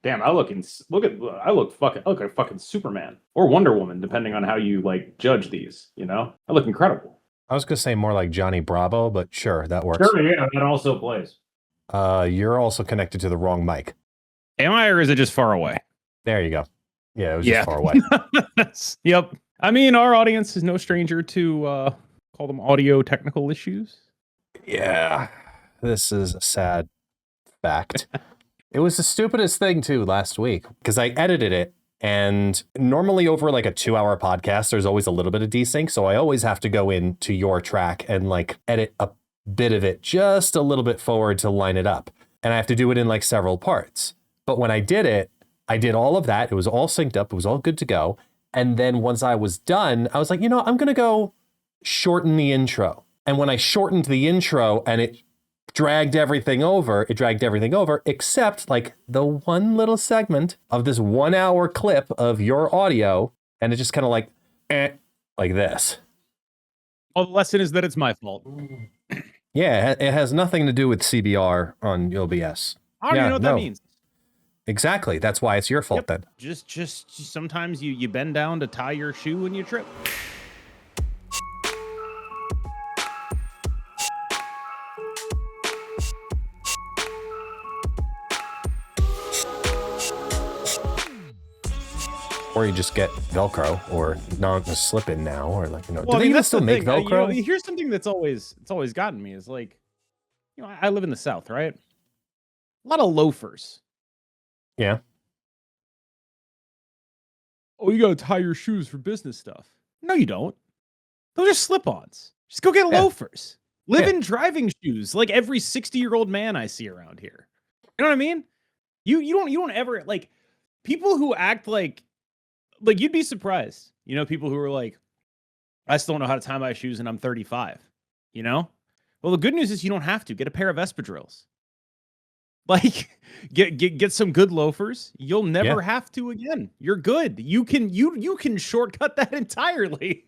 Damn, I look like fucking Superman or Wonder Woman, depending on how you like judge these. You know, I look incredible. I was gonna say more like Johnny Bravo, but sure, that works. Sure, yeah, that also plays. You're also connected to the wrong mic. Am I, or is it just far away? There you go. Yeah, it was just far away. Yep. I mean, our audience is no stranger to call them audio technical issues. Yeah, this is a sad fact. It was the stupidest thing too last week because I edited it, and normally over like a 2-hour podcast, there's always a little bit of desync. So I always have to go into your track and like edit a bit of it just a little bit forward to line it up. And I have to do it in like several parts. But when I did it, I did all of that. It was all synced up. It was all good to go. And then once I was done, I was like, I'm going to go shorten the intro. And when I shortened the intro and it dragged everything over, except like the one little segment of this 1-hour clip of your audio. And it just kind of like this. Well, the lesson is that it's my fault. Yeah, it has nothing to do with CBR on OBS. I don't even know what that means. Exactly. That's why it's your fault then. Just sometimes you bend down to tie your shoe and you trip. Or you just get Velcro, or not a slip in now, or like, Well, do they even still make Velcro? Here's something that's always gotten me is like, I live in the South, right? A lot of loafers. Yeah. Oh, you gotta tie your shoes for business stuff. No, you don't. Those are slip-ons. Just go get loafers. Live in driving shoes, like every 60-year-old man I see around here. You know what I mean? You don't ever like people who act like you'd be surprised. People who are like, I still don't know how to tie my shoes and I'm 35. Well, the good news is you don't have to. Get a pair of espadrilles. Like, get some good loafers. You'll never have to again. You're good. You can shortcut that entirely.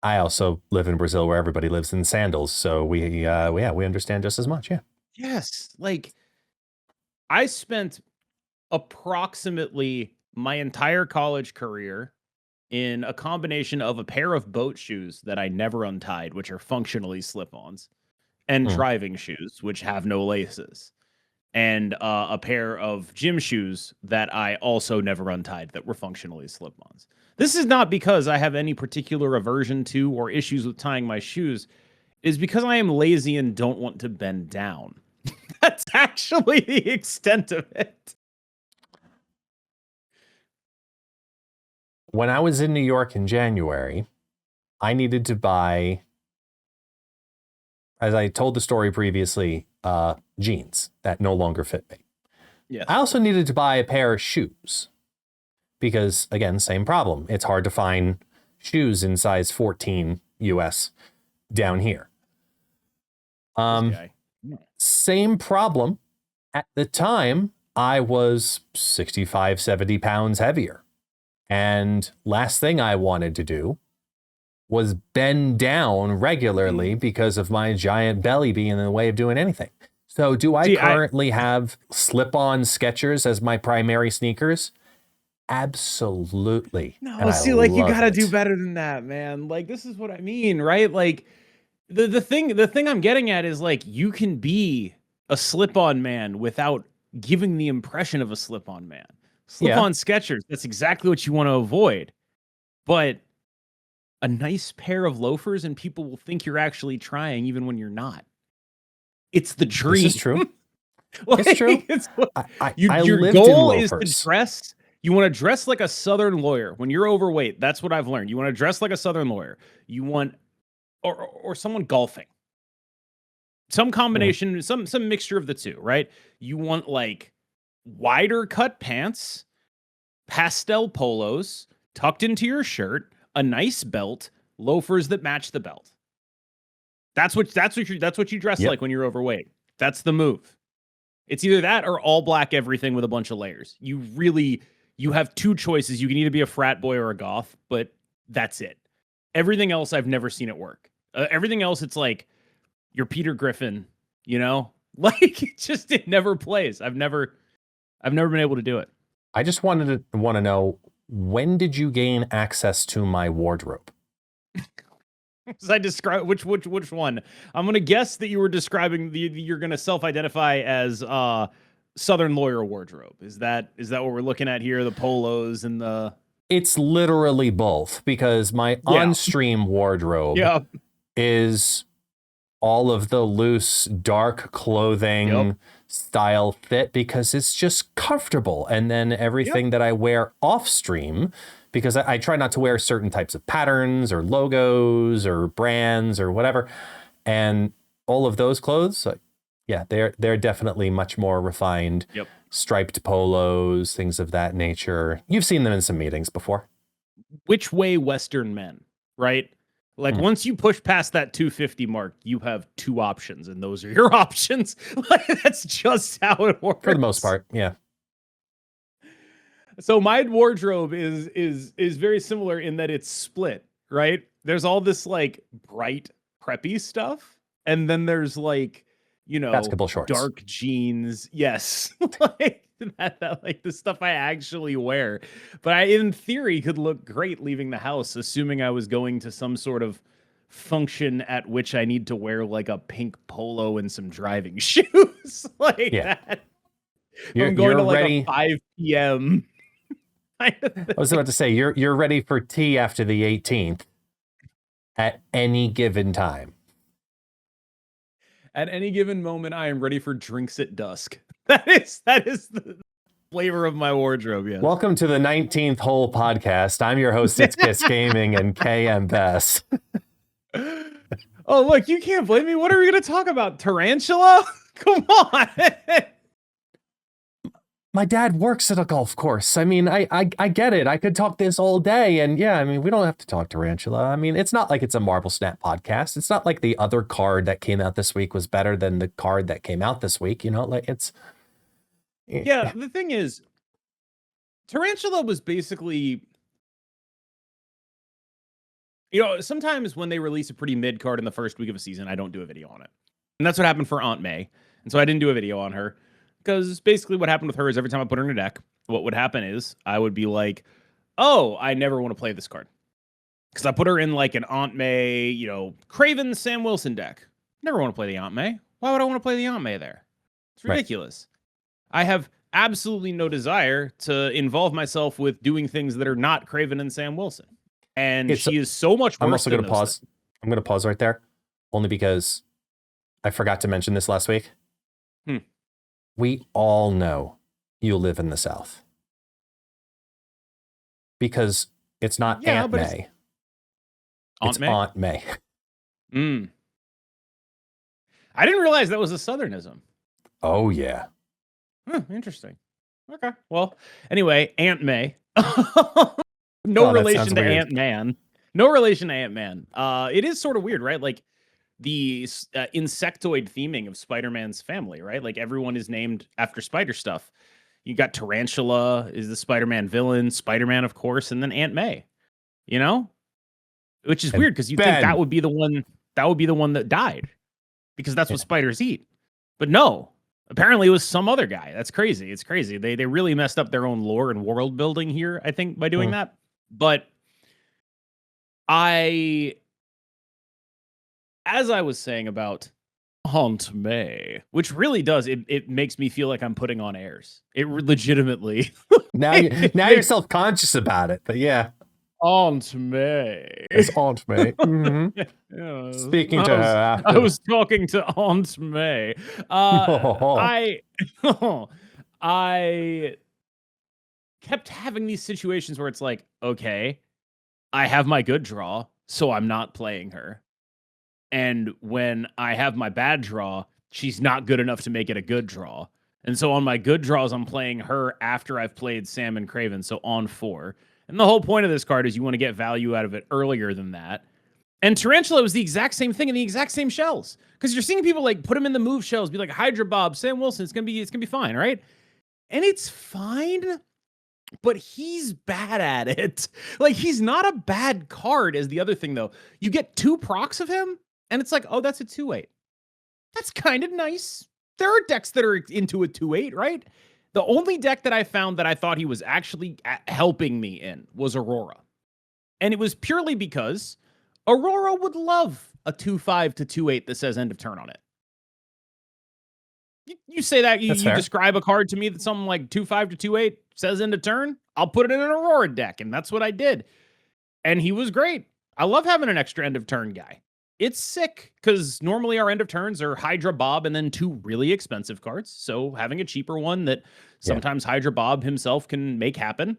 I also live in Brazil where everybody lives in sandals, so we understand just as much. Yeah. Yes, like I spent approximately my entire college career in a combination of a pair of boat shoes that I never untied, which are functionally slip-ons, and driving shoes, which have no laces, and a pair of gym shoes that I also never untied that were functionally slip-ons. This is not because I have any particular aversion to or issues with tying my shoes. It is because I am lazy and don't want to bend down. That's actually the extent of it. When I was in New York in January, I needed to buy, as I told the story previously, jeans that no longer fit me. Yes. I also needed to buy a pair of shoes because, again, same problem. It's hard to find shoes in size 14 US down here. Same problem. At the time, I was 65, 70 pounds heavier. And last thing I wanted to do was bend down regularly because of my giant belly being in the way of doing anything. So do I currently have slip-on Skechers as my primary sneakers? Absolutely. No, you gotta do better than that, man. Like, this is what I mean, right? Like, the thing I'm getting at is like, you can be a slip-on man without giving the impression of a slip-on man. Slip-on Skechers, that's exactly what you want to avoid. But a nice pair of loafers and people will think you're actually trying even when you're not. It's the dream. This is true. It's true. Your goal is to dress. You want to dress like a Southern lawyer. When you're overweight, that's what I've learned. You want to dress like a Southern lawyer. You want, or someone golfing. Some combination, some mixture of the two, right? You want like wider cut pants, pastel polos, tucked into your shirt, a nice belt, loafers that match the belt. That's what you dress like when you're overweight. That's the move. It's either that or all black everything with a bunch of layers. You have two choices. You can either be a frat boy or a goth, but that's it. Everything else, I've never seen it work. Everything else, it's like you're Peter Griffin, Like it never plays. I've never been able to do it. I just want to know, when did you gain access to my wardrobe? As I describe which one? I'm gonna guess that you were describing you're gonna self-identify as Southern lawyer wardrobe. Is that what we're looking at here? The polos and the. It's literally both, because my on-stream wardrobe is all of the loose, dark clothing style fit, because it's just comfortable. And then everything that I wear off-stream, because I try not to wear certain types of patterns or logos or brands or whatever. And all of those clothes, they're definitely much more refined. Yep. Striped polos, things of that nature. You've seen them in some meetings before. Which way Western men, right? Like once you push past that 250 mark, you have two options, and those are your options. Like that's just how it works. For the most part, yeah. So my wardrobe is very similar in that it's split, right? There's all this like bright preppy stuff, and then there's like, basketball shorts, dark jeans. Yes. Like that like the stuff I actually wear. But I, in theory, could look great leaving the house, assuming I was going to some sort of function at which I need to wear like a pink polo and some driving shoes. Like that. I'm going to like ready. A 5 p.m. I was about to say, you're ready for tea after the 18th at any given time. At any given moment, I am ready for drinks at dusk. That is the flavor of my wardrobe. Yes. Welcome to the 19th Hole podcast. I'm your host, It's Kiss Gaming, and KM Bess. Oh, look, you can't blame me. What are we going to talk about? Tarantula? Come on. My dad works at a golf course. I mean, I get it. I could talk this all day. And yeah, I mean, we don't have to talk Tarantula. I mean, it's not like it's a Marvel Snap podcast. It's not like the other card that came out this week was better than the card that came out this week. Like it's. Yeah, the thing is, Tarantula was basically, sometimes when they release a pretty mid card in the first week of a season, I don't do a video on it. And that's what happened for Aunt May. And so I didn't do a video on her. Because basically what happened with her is every time I put her in a deck, what would happen is I would be like, oh, I never want to play this card. Because I put her in like an Aunt May, Craven Sam Wilson deck. Never want to play the Aunt May. Why would I want to play the Aunt May there? It's ridiculous. Right. I have absolutely no desire to involve myself with doing things that are not Craven and Sam Wilson. And she is so much worse. I'm also going to pause. I'm going to pause right there. Only because I forgot to mention this last week. We all know you live in the South. Because it's not Aunt May. It's Aunt May. I didn't realize that was a Southernism. Oh, yeah. Interesting. Okay. Well, anyway, Aunt May. No relation to Ant Man. No relation to Ant Man. It is sort of weird, right? Like, the insectoid theming of Spider-Man's family, right? Like everyone is named after spider stuff. You got Tarantula is the Spider-Man villain, Spider-Man, of course, and then Aunt May, which is weird because you think that would be the one that died because that's what spiders eat. But no, apparently it was some other guy. That's crazy. It's crazy. They really messed up their own lore and world building here, I think, by doing that. But as I was saying about Aunt May, which really does, it makes me feel like I'm putting on airs. It legitimately. now you're self-conscious about it, but yeah. Aunt May. It's Aunt May. Mm-hmm. Yeah, Speaking to her after. I was talking to Aunt May. I kept having these situations where it's like, okay, I have my good draw, so I'm not playing her. And when I have my bad draw, she's not good enough to make it a good draw. And so on my good draws, I'm playing her after I've played Sam and Craven, so on 4. And the whole point of this card is you want to get value out of it earlier than that. And Tarantula was the exact same thing in the exact same shells. Because you're seeing people like put him in the move shells, be like Hydra Bob, Sam Wilson, it's gonna be fine, right? And it's fine, but he's bad at it. Like, he's not a bad card as the other thing, though. You get 2 procs of him, and it's like, oh, that's a 2/8. That's kind of nice. There are decks that are into a 2/8, right? The only deck that I found that I thought he was actually helping me in was Aurora. And it was purely because Aurora would love a 2/5 to 2/8 that says end of turn on it. You say that, you describe a card to me that's something like 2/5 to 2/8 says end of turn, I'll put it in an Aurora deck, and that's what I did. And he was great. I love having an extra end of turn guy. It's sick, because normally our end of turns are Hydra Bob and then 2 really expensive cards. So having a cheaper one that sometimes Hydra Bob himself can make happen,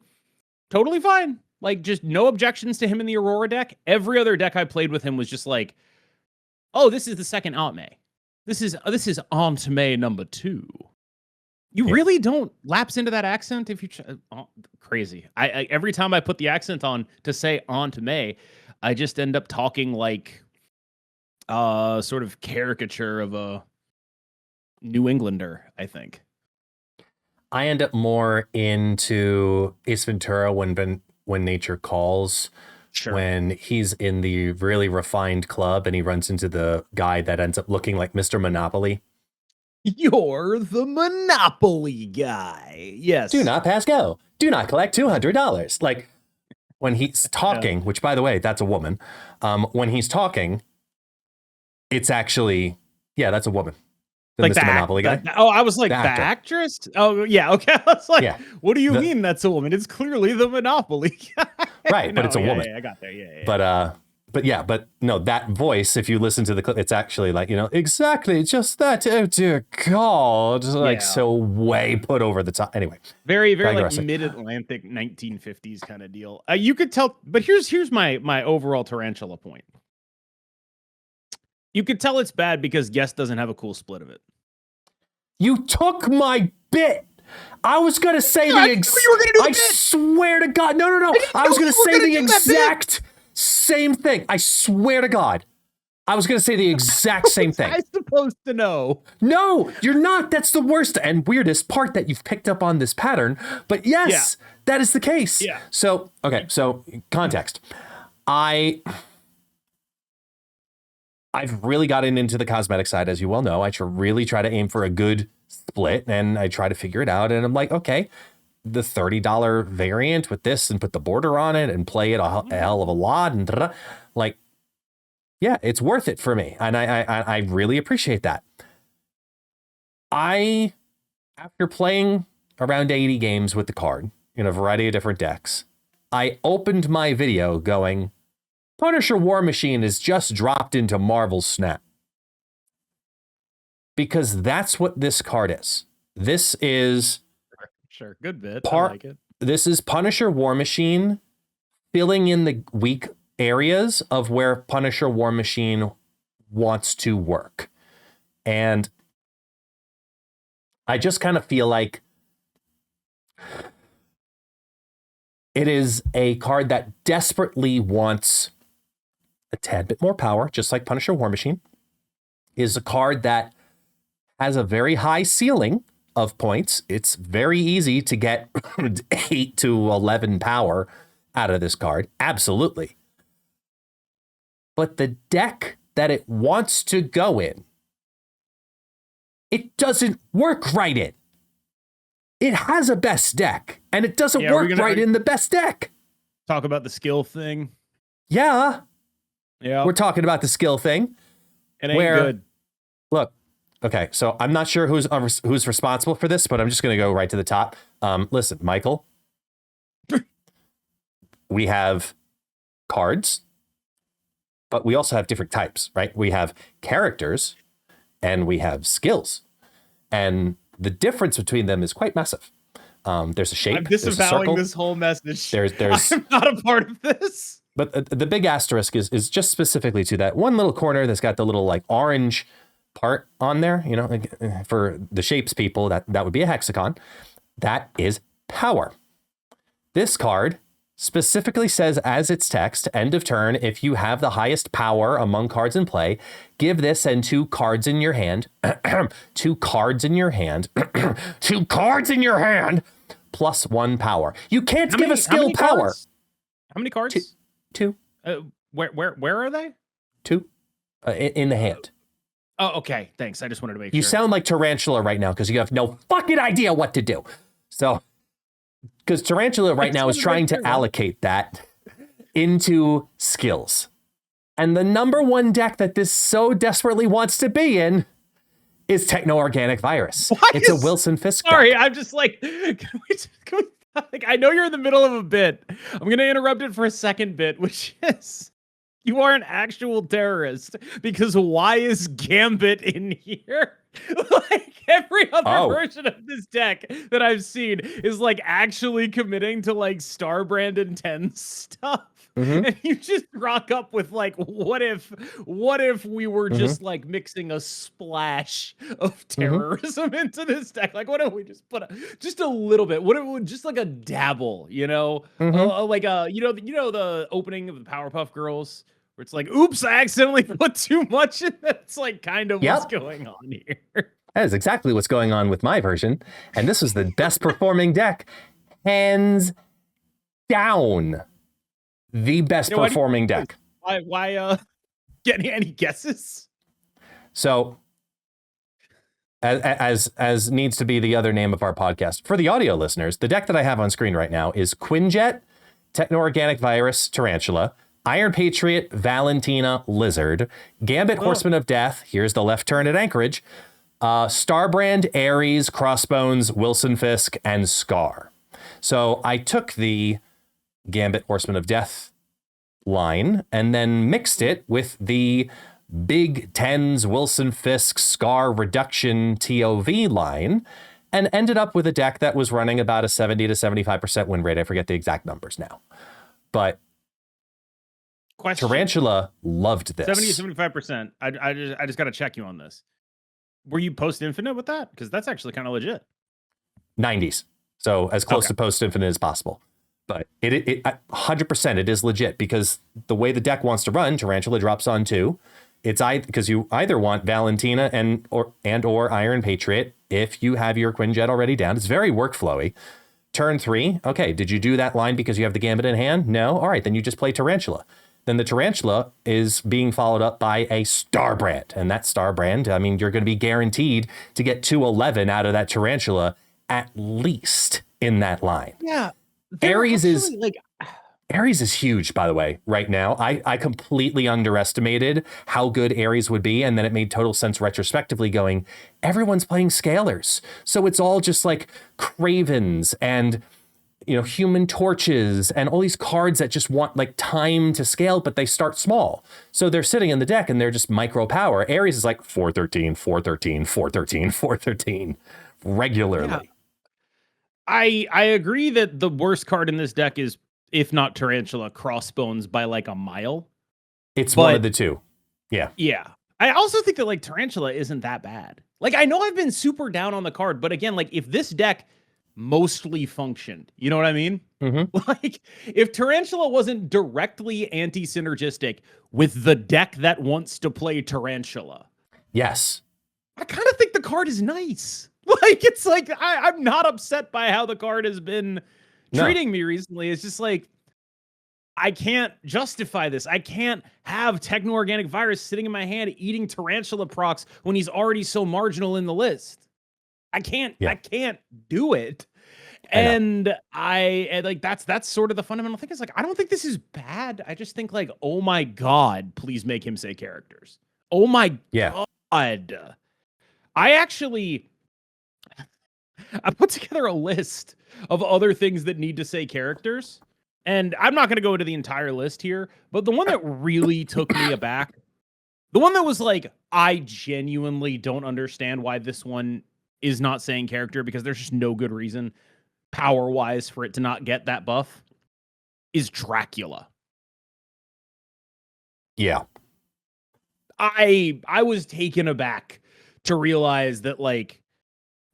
totally fine. Like, just no objections to him in the Aurora deck. Every other deck I played with him was just like, oh, this is the second Aunt May. This is Aunt May number 2. You really don't lapse into that accent if you crazy. I every time I put the accent on to say Aunt May, I just end up talking like sort of caricature of a New Englander, I think. I end up more into Ace Ventura when nature calls. Sure. When he's in the really refined club and he runs into the guy that ends up looking like Mr. Monopoly. You're the Monopoly guy. Yes. Do not pass go. Do not collect $200. Like, when he's talking, which, by the way, that's a woman. When he's talking, it's actually, that's a woman. Like Mr. Monopoly guy. I was like, the actress? Oh, yeah, okay. I was like, what do you mean that's a woman? It's clearly the Monopoly guy. Right, but it's a woman. Yeah, I got there, yeah. But no, that voice, if you listen to the clip, it's actually like, exactly, just that, oh dear God, like so way put over the top. Anyway. Very, very like mid-Atlantic 1950s kind of deal. You could tell, but here's my overall Tarantula point. You could tell it's bad because Guest doesn't have a cool split of it. You took my bit. I was going to say I swear to God. No. I was going to say the exact same thing. I swear to God. I was going to say the exact same thing. I'm supposed to know. No, you're not. That's the worst and weirdest part that you've picked up on this pattern. But yes, that is the case. Yeah. So, okay. So context. I've really gotten into the cosmetic side, as you well know. I really try to aim for a good split, and I try to figure it out. And I'm like, okay, the $30 variant with this and put the border on it and play it a hell of a lot. And like, yeah, it's worth it for me. And I really appreciate that. After playing around 80 games with the card in a variety of different decks, I opened my video going, Punisher War Machine is just dropped into Marvel Snap. Because that's what this card is. This is... Sure, good bit. I like it. This is Punisher War Machine filling in the weak areas of where Punisher War Machine wants to work. And I just kind of feel like it is a card that desperately wants a tad bit more power, just like Punisher War Machine. Is a card that has a very high ceiling of points. It's very easy to get 8 to 11 power out of this card. Absolutely. But the deck that it wants to go in, it doesn't work right in. It has a best deck, and it doesn't work right in the best deck. Talk about the skill thing. Yeah. Yeah. We're talking about the skill thing. It ain't good. Look, okay, so I'm not sure who's responsible for this, but I'm just going to go right to the top. Listen, Michael, we have cards, but we also have different types, right? We have characters and we have skills. And the difference between them is quite massive. There's a shape. I'm disavowing this whole message. I'm not a part of this. But the big asterisk is just specifically to that one little corner that's got the little like orange part on there, for the shapes people, that would be a hexagon. That is power. This card specifically says as its text, end of turn, if you have the highest power among cards in play, give this and 2 cards in your hand, 2 cards in your hand, 2 cards in your hand, plus 1 power. You can't give a skill power. How many cards? 2. Where are they? 2 in the hand. Oh, okay. Thanks. I just wanted to make You sure. sound like Tarantula right now because you have no fucking idea what to do. So, because Tarantula right now is trying to allocate that into skills. And the number one deck that this so desperately wants to be in is Techno Organic Virus. It's a Wilson Fisk deck. Sorry, I'm just like, like, I know you're in the middle of a bit. I'm going to interrupt it for a second bit, which is, you are an actual terrorist, because why is Gambit in here? Like, every other version of this deck that I've seen is like actually committing to like Starbrand and 10 stuff. And you just rock up with like, what if we were just like mixing a splash of terrorism into this deck? Like, what if we just put just a little bit? What if we just like a dabble, you know? Like you know the opening of the Powerpuff Girls, where it's like, oops, I accidentally put too much in. That's like kind of what's going on here. That is exactly what's going on with my version. And this is the best performing deck, hands down. The best performing deck. Why get any guesses? So as needs to be the other name of our podcast. For the audio listeners, the deck that I have on screen right now is Quinjet, Techno Organic Virus, Tarantula, Iron Patriot, Valentina, Lizard, Gambit Horseman of Death, here's the left turn at Anchorage, Starbrand, Ares, Crossbones, Wilson Fisk, and Scar. So I took the Gambit Horseman of Death line and then mixed it with the Big Tens Wilson Fisk Scar Reduction TOV line and ended up with a deck that was running about a 70 to 75% win rate. I forget the exact numbers now. But Tarantula loved this. 70 to 75%. I just got to check you on this. Were you post infinite with that? Because that's actually kind of legit. 90s. So as close to post infinite as possible. But it 100% it is legit because the way the deck wants to run, Tarantula drops on 2. It's because you either want Valentina and or Iron Patriot if you have your Quinjet already down. It's very workflowy. Turn 3, okay, did you do that line because you have the Gambit in hand? No? All right, then you just play Tarantula. Then the Tarantula is being followed up by a Starbrand. And that Starbrand, I mean, you're going to be guaranteed to get 211 out of that Tarantula at least in that line. Yeah. Ares is huge, by the way, right now. I completely underestimated how good Ares would be. And then it made total sense retrospectively going, everyone's playing scalers. So it's all just like Cravens and, Human Torches and all these cards that just want like time to scale, but they start small. So they're sitting in the deck and they're just micro power. Ares is like 413, 413, 413, 413 regularly. Yeah. I agree that the worst card in this deck is, if not Tarantula, Crossbones by like a mile. It's one of the two. Yeah. Yeah. I also think that like Tarantula isn't that bad. Like, I know I've been super down on the card, but again, like if this deck mostly functioned, you know what I mean? Like if Tarantula wasn't directly anti-synergistic with the deck that wants to play Tarantula. Yes. I kind of think the card is nice. Like, it's like, I'm not upset by how the card has been treating me recently. It's just like, I can't justify this. I can't have Techno Organic Virus sitting in my hand eating Tarantula procs when he's already so marginal in the list. I can't do it. And I like, that's sort of the fundamental thing. It's like, I don't think this is bad. I just think like, oh my God, please make him say characters. Oh my God. I put together a list of other things that need to say characters, and I'm not going to go into the entire list here, but the one that really took me aback, the one that was like, I genuinely don't understand why this one is not saying character because there's just no good reason power-wise for it to not get that buff, is Dracula. Yeah. I was taken aback to realize that, like,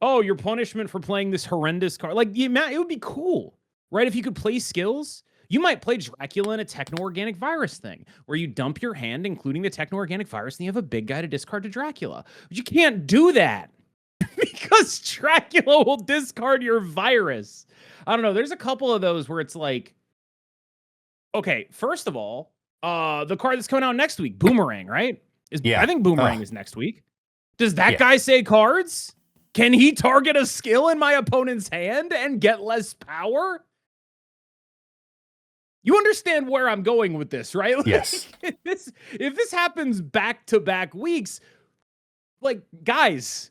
oh, your punishment for playing this horrendous card. Like, it would be cool, right? If you could play skills, you might play Dracula in a Techno Organic Virus thing, where you dump your hand, including the Techno Organic Virus, and you have a big guy to discard to Dracula. But you can't do that because Dracula will discard your virus. I don't know. There's a couple of those where it's like, okay, first of all, the card that's coming out next week, Boomerang, right? I think Boomerang is next week. Does that guy say cards? Can he target a skill in my opponent's hand and get less power? You understand where I'm going with this, right? Like, yes. If this happens back-to-back weeks, like, guys,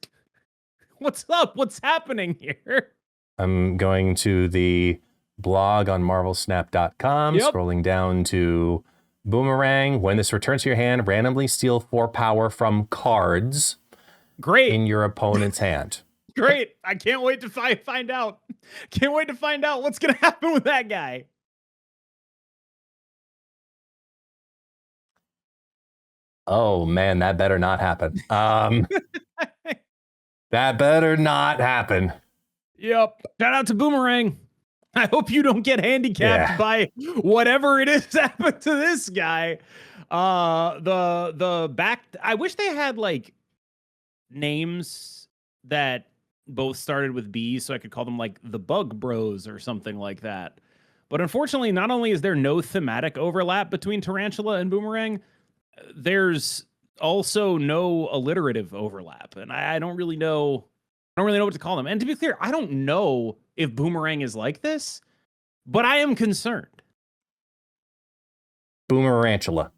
what's up? What's happening here? I'm going to the blog on marvelsnap.com, scrolling down to Boomerang. When this returns to your hand, randomly steal 4 power from cards. Great. In your opponent's hand. Great. I can't wait to find out. Can't wait to find out what's going to happen with that guy. Oh, man, that better not happen. That better not happen. Yep. Shout out to Boomerang. I hope you don't get handicapped by whatever it is happened to this guy. The back. I wish they had like names that both started with B, so I could call them like the Bug Bros or something like that. But unfortunately, not only is there no thematic overlap between Tarantula and Boomerang, there's also no alliterative overlap, and I don't really know. I don't really know what to call them. And to be clear, I don't know if Boomerang is like this, but I am concerned. Boomerantula.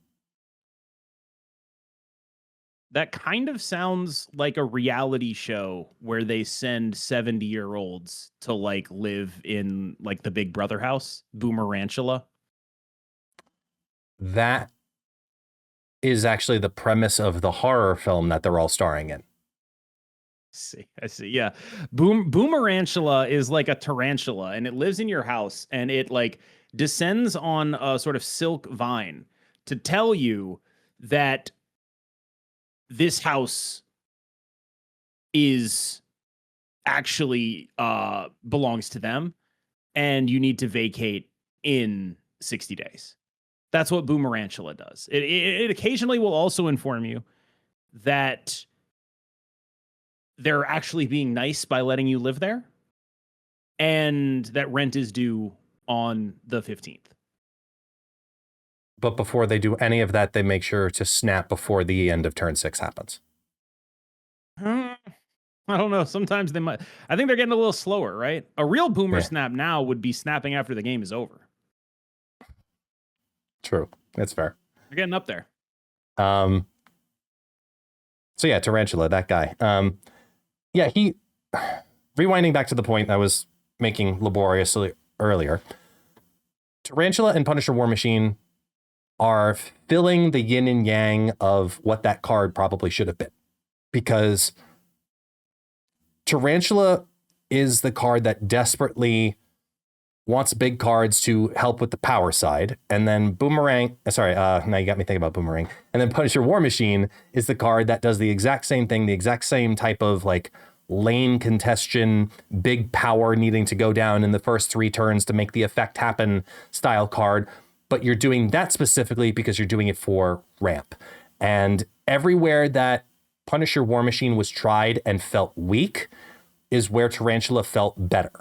That kind of sounds like a reality show where they send 70-year-olds to like live in like the Big Brother house. Boomerantula. That is actually the premise of the horror film that they're all starring in. I see. Yeah. Boomerantula is like a tarantula, and it lives in your house, and it like descends on a sort of silk vine to tell you that this house is actually belongs to them, and you need to vacate in 60 days. That's what Boomerantula does. It occasionally will also inform you that they're actually being nice by letting you live there, and that rent is due on the 15th. But before they do any of that, they make sure to snap before the end of turn 6 happens. I don't know. Sometimes they might. I think they're getting a little slower, right? A real boomer snap now would be snapping after the game is over. True. That's fair. They're getting up there. So yeah, Tarantula, that guy. Yeah, he, rewinding back to the point I was making laboriously earlier, Tarantula and Punisher War Machine are filling the yin and yang of what that card probably should have been. Because Tarantula is the card that desperately wants big cards to help with the power side. And then Boomerang, now you got me thinking about Boomerang. And then Punisher War Machine is the card that does the exact same thing, the exact same type of like lane congestion, big power needing to go down in the first 3 turns to make the effect happen style card. But you're doing that specifically because you're doing it for ramp. And everywhere that Punisher War Machine was tried and felt weak is where Tarantula felt better.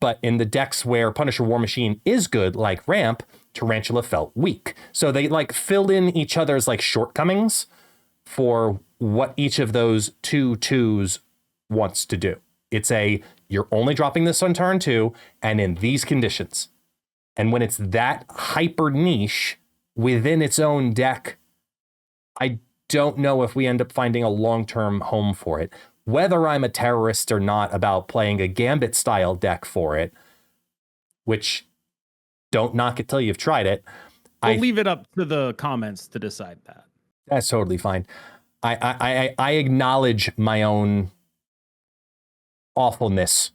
But in the decks where Punisher War Machine is good, like ramp, Tarantula felt weak. So they like filled in each other's like shortcomings for what each of those 2/2s wants to do. It's you're only dropping this on turn 2 and in these conditions. And when it's that hyper niche within its own deck, I don't know if we end up finding a long-term home for it. Whether I'm a terrorist or not about playing a Gambit style deck for it, which don't knock it till you've tried it. We'll leave it up to the comments to decide that. That's totally fine. I acknowledge my own awfulness.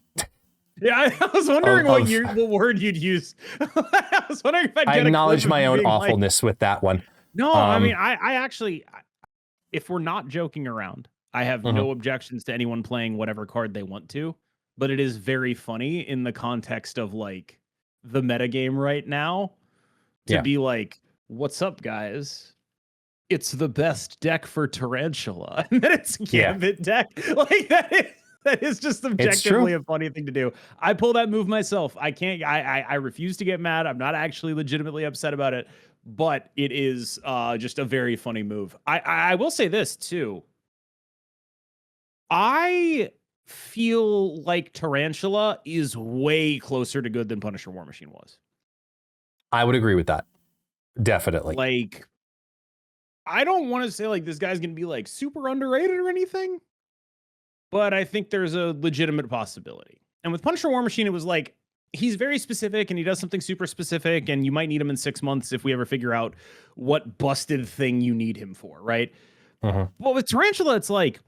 Yeah, I was wondering what word you'd use. I was wondering if I'd get I acknowledge my own awfulness with that one. No, I mean, I actually, if we're not joking around, I have no objections to anyone playing whatever card they want to, but it is very funny in the context of like the metagame right now to be like, what's up, guys? It's the best deck for Tarantula. And then it's a Gambit deck. Like that is just objectively a funny thing to do. I pull that move myself. I refuse to get mad. I'm not actually legitimately upset about it, but it is just a very funny move. I will say this too. I feel like Tarantula is way closer to good than Punisher War Machine was. I would agree with that. Definitely. Like, I don't want to say like this guy's going to be like super underrated or anything, but I think there's a legitimate possibility. And with Punisher War Machine, it was like, he's very specific and he does something super specific, and you might need him in 6 months if we ever figure out what busted thing you need him for, right? Well, with Tarantula, it's like,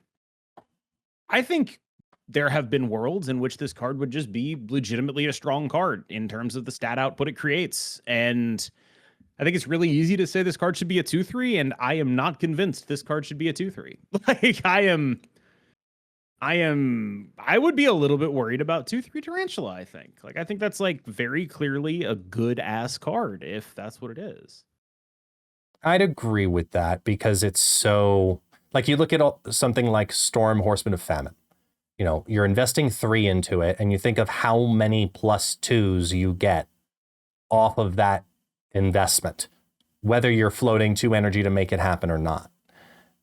I think there have been worlds in which this card would just be legitimately a strong card in terms of the stat output it creates. And I think it's really easy to say this card should be a 2/3, and I am not convinced this card should be a 2/3. Like, I would be a little bit worried about 2/3 Tarantula, I think. Like, I think that's like very clearly a good ass card if that's what it is. I'd agree with that because it's so, like, you look at something like Storm Horseman of Famine. You know, you're investing 3 into it, and you think of how many +2s you get off of that investment, whether you're floating 2 energy to make it happen or not.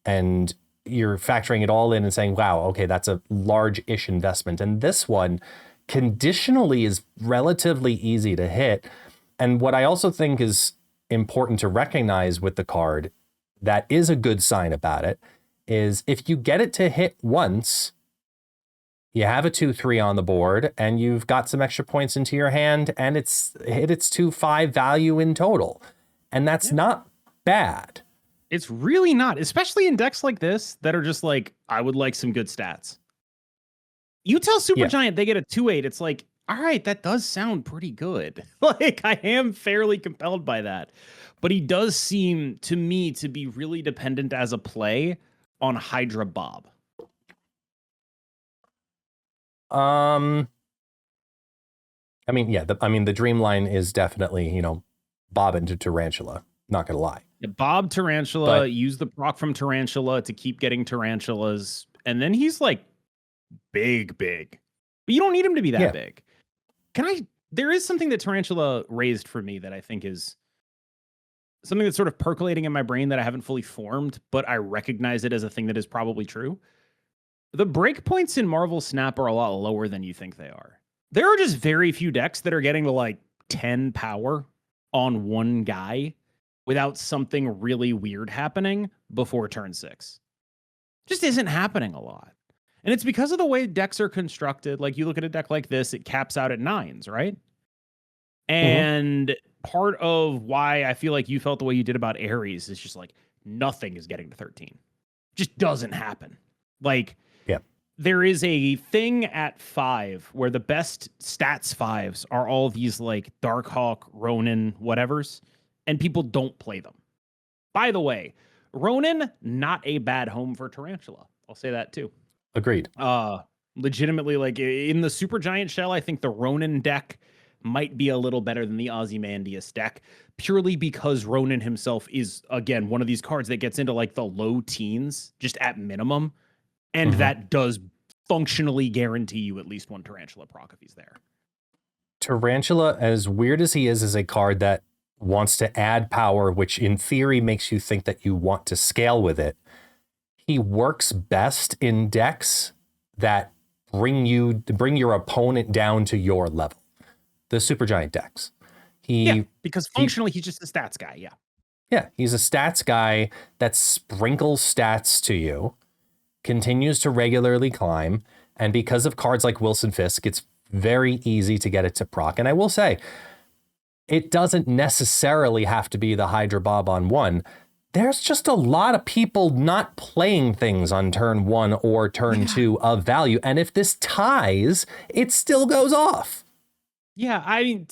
And you're factoring it all in and saying, wow, okay, that's a large-ish investment. And this one conditionally is relatively easy to hit. And what I also think is important to recognize with the card that is a good sign about it is if you get it to hit once, you have a 2/3 on the board and you've got some extra points into your hand and it's hit its 2/5 value in total. And that's not bad. It's really not, especially in decks like this that are just like, I would like some good stats. You tell Supergiant they get a 2/8, it's like, all right, that does sound pretty good. Like, I am fairly compelled by that. But he does seem to me to be really dependent as a play on Hydra Bob. I mean, yeah, the dream line is definitely, you know, Bob into Tarantula. Not gonna lie. Bob Tarantula, use the proc from Tarantula to keep getting Tarantulas, and then he's like big. But you don't need him to be that big. There is something that Tarantula raised for me that I think is something that's sort of percolating in my brain that I haven't fully formed, but I recognize it as a thing that is probably true. The breakpoints in Marvel Snap are a lot lower than you think they are. There are just very few decks that are getting to like 10 power on one guy without something really weird happening before turn 6. Just isn't happening a lot. And it's because of the way decks are constructed. Like, you look at a deck like this, it caps out at 9s, right? And part of why I feel like you felt the way you did about Ares is just like, nothing is getting to 13. Just doesn't happen. Like, there is a thing at 5 where the best stats 5s are all these like Darkhawk, Ronan, whatevers, and people don't play them. By the way, Ronan, not a bad home for Tarantula. I'll say that too. Agreed. Legitimately, like in the Supergiant shell, I think the Ronan deck might be a little better than the Ozymandias deck, purely because Ronan himself is, again, one of these cards that gets into like the low teens, just at minimum. And that does functionally guarantee you at least one Tarantula proc if he's there. Tarantula, as weird as he is a card that wants to add power, which in theory makes you think that you want to scale with it. He works best in decks that bring your opponent down to your level. The Supergiant decks. Because functionally he's just a stats guy, Yeah, he's a stats guy that sprinkles stats to you, continues to regularly climb, and because of cards like Wilson Fisk, it's very easy to get it to proc. And I will say, it doesn't necessarily have to be the Hydra Bob on 1. There's just a lot of people not playing things on turn 1 or turn 2 of value. And if this ties, it still goes off. Yeah, I mean,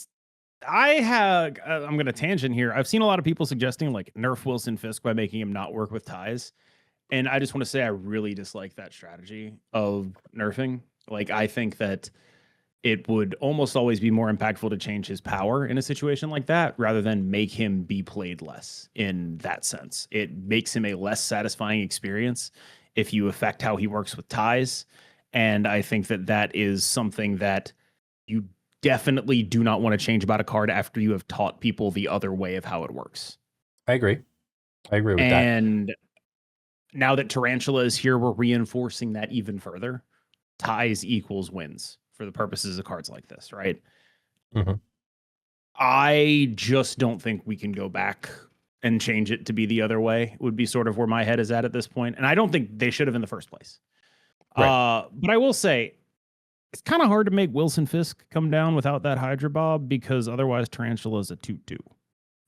I'm going to tangent here. I've seen a lot of people suggesting like nerf Wilson Fisk by making him not work with ties. And I just want to say I really dislike that strategy of nerfing. Like, I think that it would almost always be more impactful to change his power in a situation like that rather than make him be played less in that sense. It makes him a less satisfying experience if you affect how he works with ties. And I think that that is something that you definitely do not want to change about a card after you have taught people the other way of how it works. I agree with that. And now that Tarantula is here, we're reinforcing that even further. Ties equals wins for the purposes of cards like this, right? Mm-hmm. I just don't think we can go back and change it to be the other way, would be sort of where my head is at this point. And I don't think they should have in the first place. Right. But I will say, it's kind of hard to make Wilson Fisk come down without that Hydra Bob, because otherwise Tarantula is a 2/2.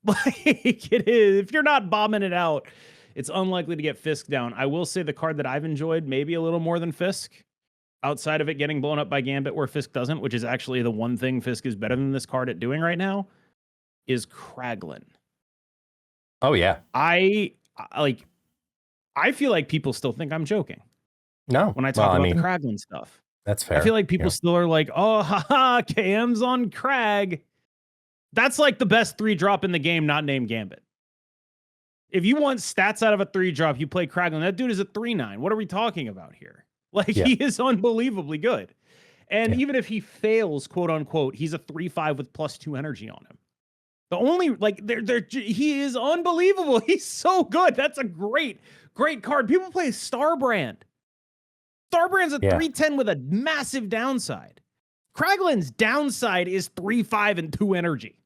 Like, it is. If you're not bombing it out, it's unlikely to get Fisk down. I will say the card that I've enjoyed maybe a little more than Fisk, outside of it getting blown up by Gambit where Fisk doesn't, which is actually the one thing Fisk is better than this card at doing right now, is Kraglin. Oh, yeah. I feel like people still think I'm joking. No. When I talk about the Kraglin stuff. That's fair. I feel like people still are like, oh, haha, KM's on Krag. That's like the best 3-drop in the game, not named Gambit. If you want stats out of a 3-drop, you play Kraglin. That dude is a 3/9. What are we talking about here? Like, he is unbelievably good. And even if he fails, quote unquote, he's a 3/5 with +2 energy on him. The only, like, he is unbelievable. He's so good. That's a great card. People play Starbrand. Starbrand's a 3/10 with a massive downside. Kraglin's downside is 3/5 and 2 energy.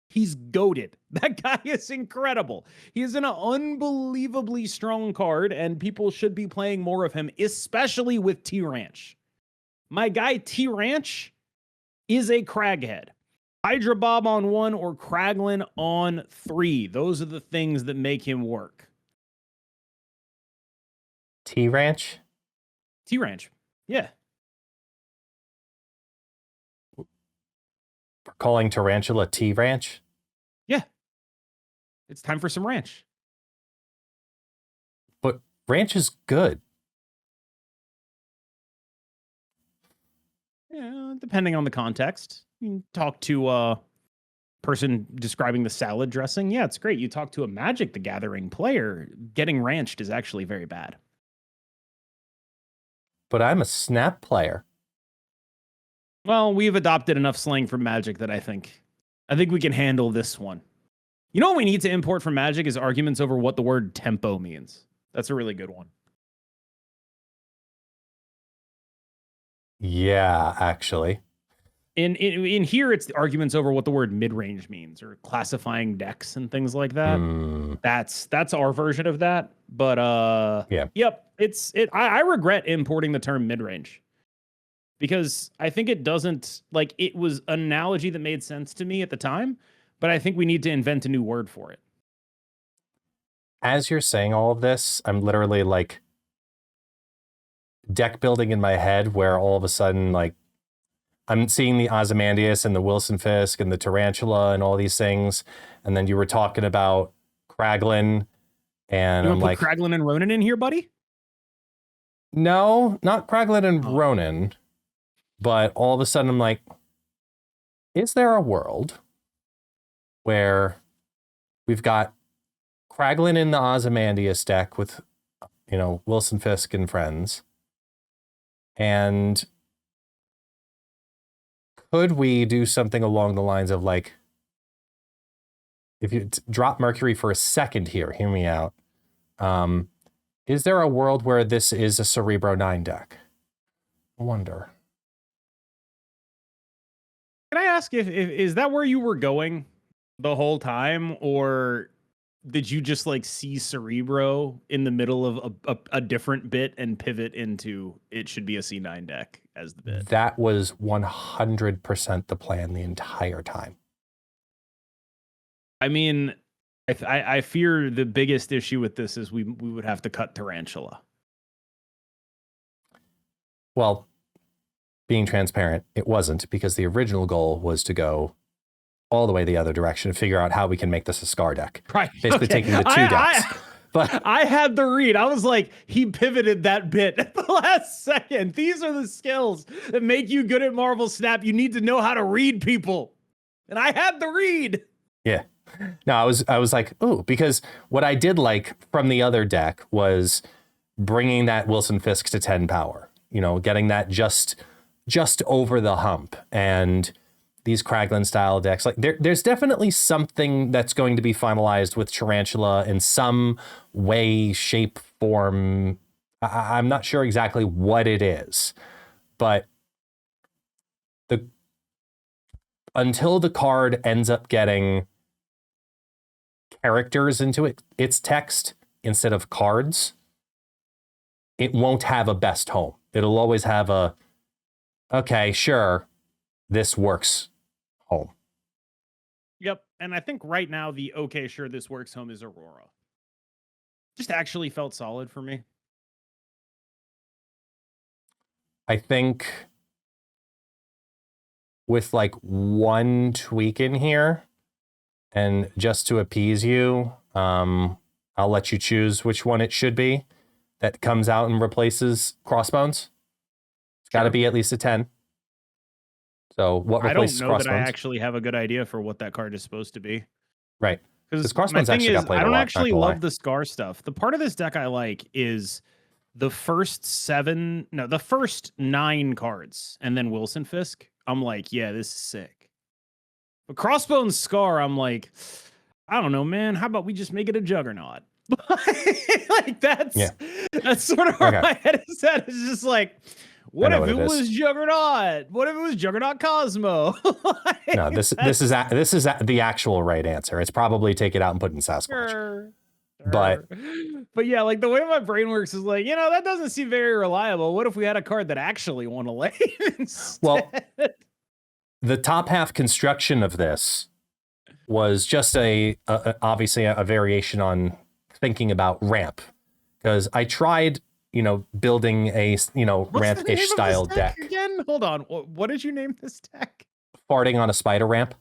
He's goated. That guy is incredible. He is an unbelievably strong card, and people should be playing more of him, especially with T-Ranch. My guy T-Ranch is a Kraghead. Hydra Bob on 1 or Kraglin on 3. Those are the things that make him work. T-Ranch? T-Ranch. Yeah. We're calling Tarantula T-Ranch? Yeah. It's time for some ranch. But ranch is good. Yeah, depending on the context. You can talk to a person describing the salad dressing. Yeah, it's great. You talk to a Magic the Gathering player, getting ranched is actually very bad. But I'm a Snap player. Well, we've adopted enough slang from Magic that I think we can handle this one. You know what we need to import from Magic is arguments over what the word tempo means. That's a really good one. Yeah, actually. In here, it's the arguments over what the word mid-range means, or classifying decks and things like that. That's our version of that. But yep, I regret importing the term mid-range, because I think it doesn't, like, it was an analogy that made sense to me at the time, but I think we need to invent a new word for it. As you're saying all of this, I'm literally like deck building in my head, where all of a sudden, like, I'm seeing the Ozymandias and the Wilson Fisk and the Tarantula and all these things. And then you were talking about Kraglin, and I'm like, Kraglin and Ronan in here, buddy? No, not Kraglin and Ronan. But all of a sudden I'm like, is there a world where we've got Kraglin in the Ozymandias deck with, Wilson Fisk and friends, and could we do something along the lines of, like, if you drop Mercury for a second here, hear me out. Is there a world where this is a Cerebro 9 deck? I wonder. Can I ask if is that where you were going the whole time, or did you just, like, see Cerebro in the middle of a different bit and pivot into it should be a C9 deck as the bit? That was 100% the plan the entire time. I mean, I fear the biggest issue with this is we would have to cut Tarantula. Well, being transparent, it wasn't, because the original goal was to go all the way the other direction and figure out how we can make this a Scar deck. Right. Basically taking the two decks. But I had the read. I was like, he pivoted that bit at the last second. These are the skills that make you good at Marvel Snap. You need to know how to read people. And I had the read. Yeah. No, I was like, ooh, because what I did like from the other deck was bringing that Wilson Fisk to 10 power, getting that just over the hump. And these Kraglin style decks. Like there's definitely something that's going to be finalized with Tarantula in some way, shape, form. I'm not sure exactly what it is, but until the card ends up getting characters into its text instead of cards, it won't have a best home. It'll always have a, okay, sure, this works home. Yep. And I think right now the okay, sure, this works home is Aurora. Just actually felt solid for me. I think with like one tweak in here, and just to appease you, I'll let you choose which one it should be that comes out and replaces Crossbones. It's got to be at least a 10. So what replaces Crossbones? I don't know that I actually have a good idea for what that card is supposed to be. Right. Because Crossbones actually got played a lot. I don't actually love the Scar stuff. The part of this deck I like is the first 9 cards, and then Wilson Fisk. I'm like, yeah, this is sick. But Crossbones Scar, I'm like, I don't know, man. How about we just make it a Juggernaut? Like that's sort of where my head is at. It's just like, what if it was Juggernaut? What if it was Juggernaut Cosmo? No, this is the actual right answer. It's probably take it out and put it in Sasquatch. Sure. But yeah, like the way my brain works is like, that doesn't seem very reliable. What if we had a card that actually won a lane instead? Well, the top half construction of this was just obviously a variation on thinking about ramp, because I tried, building a, ramp-ish style deck. Again, hold on. What did you name this deck? Farting on a spider ramp.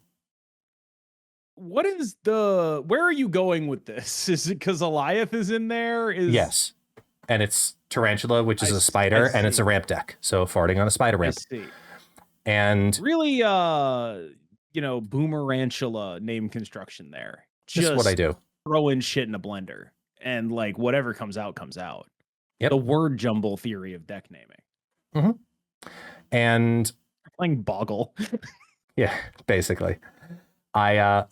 Where are you going with this? Is it because Eliath is in there? Yes. And it's Tarantula, which is a spider, and it's a ramp deck. So farting on a spider ramp. I see. And really, Boomerantula name construction there. Just what I do. Throw in shit in a blender, and like whatever comes out, comes out. Yep. The word jumble theory of deck naming. Mm-hmm. And playing Boggle. Yeah, basically. I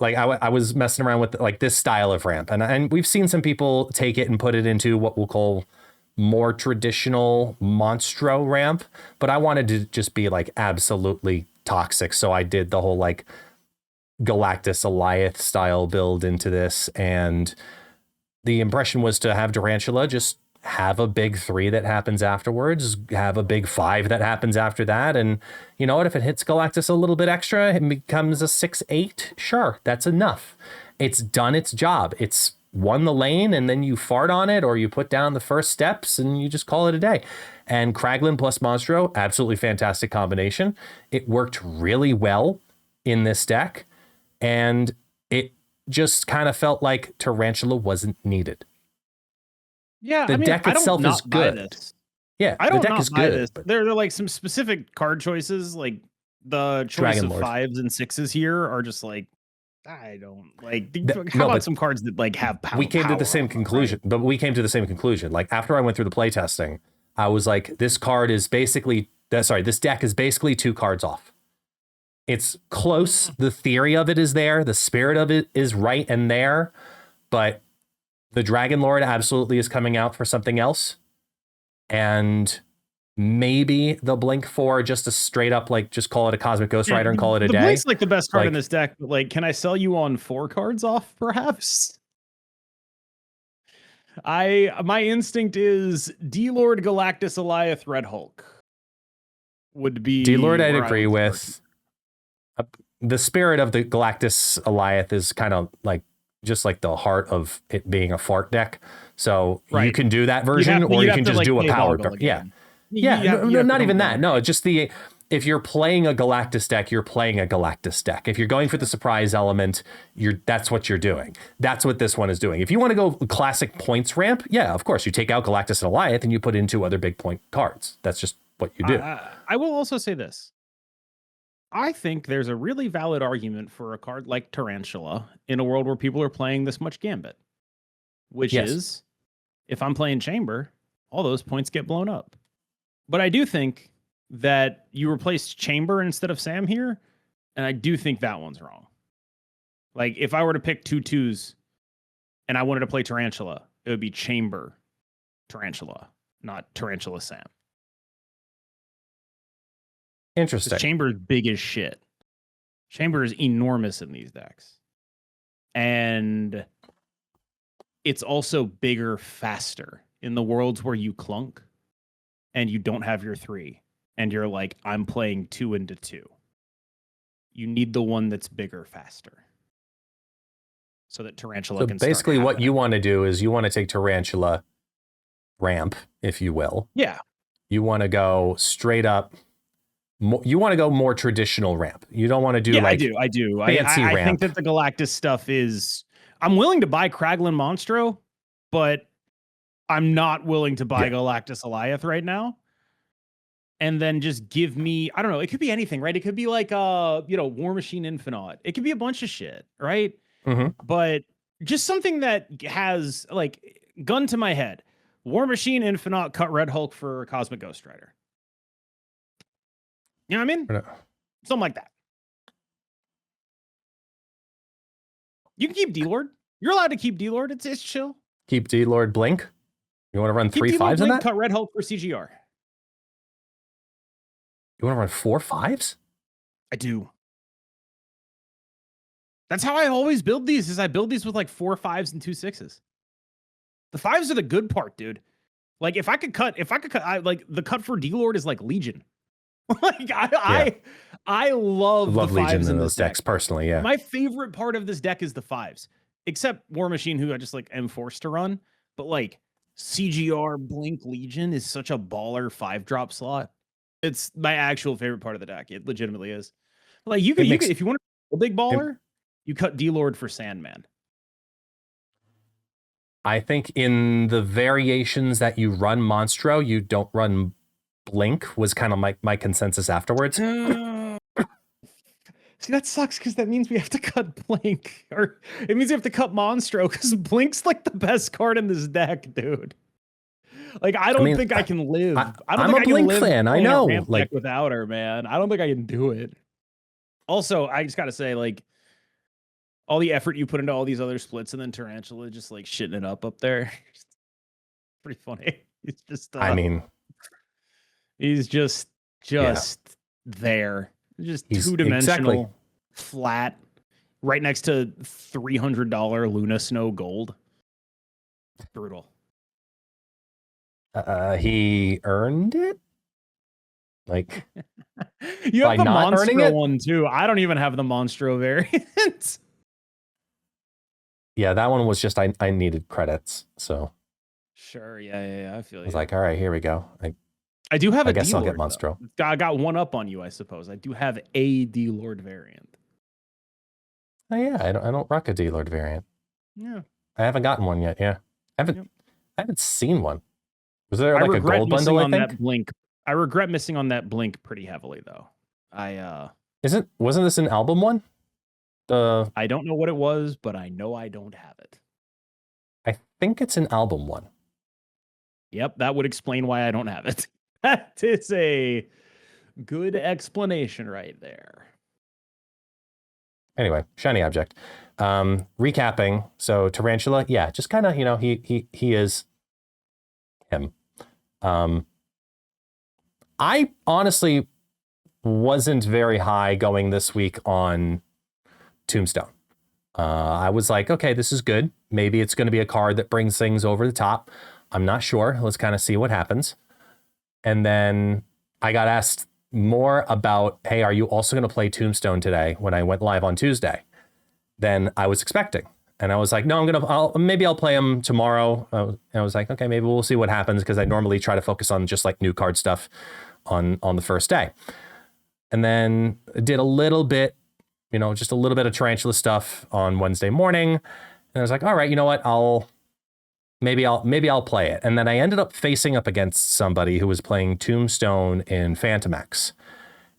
was messing around with like this style of ramp, and we've seen some people take it and put it into what we'll call more traditional Monstro ramp, but I wanted to just be like absolutely toxic, so I did the whole like Galactus Eliath style build into this, and the impression was to have Tarantula just have a big 3 that happens afterwards, have a big 5 that happens after that, and you know what, if it hits Galactus a little bit extra, it becomes a 6/8, sure, that's enough. It's done its job. It's won the lane, and then you fart on it, or you put down the first steps, and you just call it a day. And Kraglin plus Monstro, absolutely fantastic combination. It worked really well in this deck, and it just kind of felt like Tarantula wasn't needed. Yeah, the deck itself is good. Yeah, the deck is good. There are like some specific card choices, like the choice of 5s and 6s here are just like, I don't like. How about some cards that like have power? We came to the same conclusion, but we came to the same conclusion. Like after I went through the playtesting, I was like, this deck is basically 2 cards off. It's close. The theory of it is there. The spirit of it is right and there, but the Dragon Lord absolutely is coming out for something else. And maybe the Blink 4 just a straight up, like, just call it a Cosmic Ghost Rider and call it a day. Blink's like the best card in this deck. But like, can I sell you on 4 cards off, perhaps? My instinct is D-Lord, Galactus, Eliath, Red Hulk would be. D-Lord I'd agree with. The spirit of the Galactus Eliath is kind of like just like the heart of it being a fart deck. So you can do that version, or you can just do a powered deck. Not even that. No, just if you're playing a Galactus deck, you're playing a Galactus deck. If you're going for the surprise element, that's what you're doing. That's what this one is doing. If you want to go classic points ramp, yeah, of course, you take out Galactus and Eliath and you put in 2 other big point cards. That's just what you do. I will also say this. I think there's a really valid argument for a card like Tarantula in a world where people are playing this much Gambit, which is, if I'm playing Chamber, all those points get blown up. But I do think that you replace Chamber instead of Sam here, And I do think that one's wrong. Like, if I were to pick 2/2s and I wanted to play Tarantula, it would be Chamber Tarantula, not Tarantula Sam. Interesting. Chamber is big as shit. Chamber is enormous in these decks. And it's also bigger, faster in the worlds where you clunk and you don't have your 3. And you're like, I'm playing 2 into 2. You need the one that's bigger, faster. So that Tarantula can basically start what happening. you want to do is you want to take Tarantula ramp, if you will. Yeah. You want to go straight up. You want to go more traditional ramp. You don't want to do I do. fancy I ramp. think that the Galactus stuff is... I'm willing to buy Kraglin Monstro, but I'm not willing to buy Galactus Alioth right now. And then just give me... I don't know. It could be anything, right? It could be like, War Machine Infinite. It could be a bunch of shit, right? Mm-hmm. But just something that has, like, gun to my head. War Machine Infinite, cut Red Hulk for Cosmic Ghost Rider. You know what I mean? Something like that. You can keep D-Lord. You're allowed to keep D-Lord. It's chill. Keep D-Lord Blink. You want to run Keep 3 D-Lord 5s in Blink, that? cut Red Hulk for CGR. You want to run 4 5s? I do. That's how I always build these, is I build these with like 4 5s and 2 6s. The 5s are the good part, dude. Like, if I could cut, like, the cut for D-Lord is like Legion. Like, I love the Legion 5s in in those this deck. decks personally, yeah. My favorite part of this deck is the 5s, except War Machine, who I just like am forced to run. But like CGR Blink Legion is such a baller 5-drop slot. It's my actual favorite part of the deck. It legitimately is. Like, you could if you want a big baller, you cut D-Lord for Sandman. I think in the variations that you run Monstro, you don't run Blink, was kind of my consensus afterwards. See, that sucks because that means we have to cut Blink, or it means we have to cut Monstro because Blink's like the best card in this deck, dude. Like, I don't think I can live. I'm a Blink fan. I know. Like, without her, man, I don't think I can do it. Also, I just gotta say, like, all the effort you put into all these other splits, and then Tarantula just like shitting it up there. Pretty funny. He's just. He's just there. Just two-dimensional, flat, right next to $300 Luna Snow Gold. Brutal. He earned it? Like, you have the Monstro one too. I don't even have the Monstro variant. Yeah, that one was just I needed credits, so. Sure, yeah. I feel you. I was like, all right, here we go. I do have I guess I'll get Monstro. I got one up on you, I suppose. I do have a D-Lord variant. Oh yeah, I don't rock a D-Lord variant. Yeah. I haven't gotten one yet, yeah. I haven't seen one. Was there like a gold bundle, I think? That Blink. I regret missing on that Blink pretty heavily though. Wasn't this an album one? I don't know what it was, but I know I don't have it. I think it's an album one. Yep, that would explain why I don't have it. That is a good explanation right there. Anyway, shiny object. Recapping. So Tarantula, yeah, just kind of, he is him. I honestly wasn't very high going this week on Tombstone. I was like, okay, this is good. Maybe it's going to be a card that brings things over the top. I'm not sure. Let's kind of see what happens. And then I got asked more about, hey, are you also going to play Tombstone today when I went live on Tuesday than I was expecting? And I was like, no, maybe I'll play him tomorrow. And I was like, okay, maybe we'll see what happens, because I normally try to focus on just like new card stuff on the first day. And then I did a little bit, just a little bit of Tarantula stuff on Wednesday morning. And I was like, all right, you know what? Maybe I'll play it. And then I ended up facing up against somebody who was playing Tombstone in Fantomex.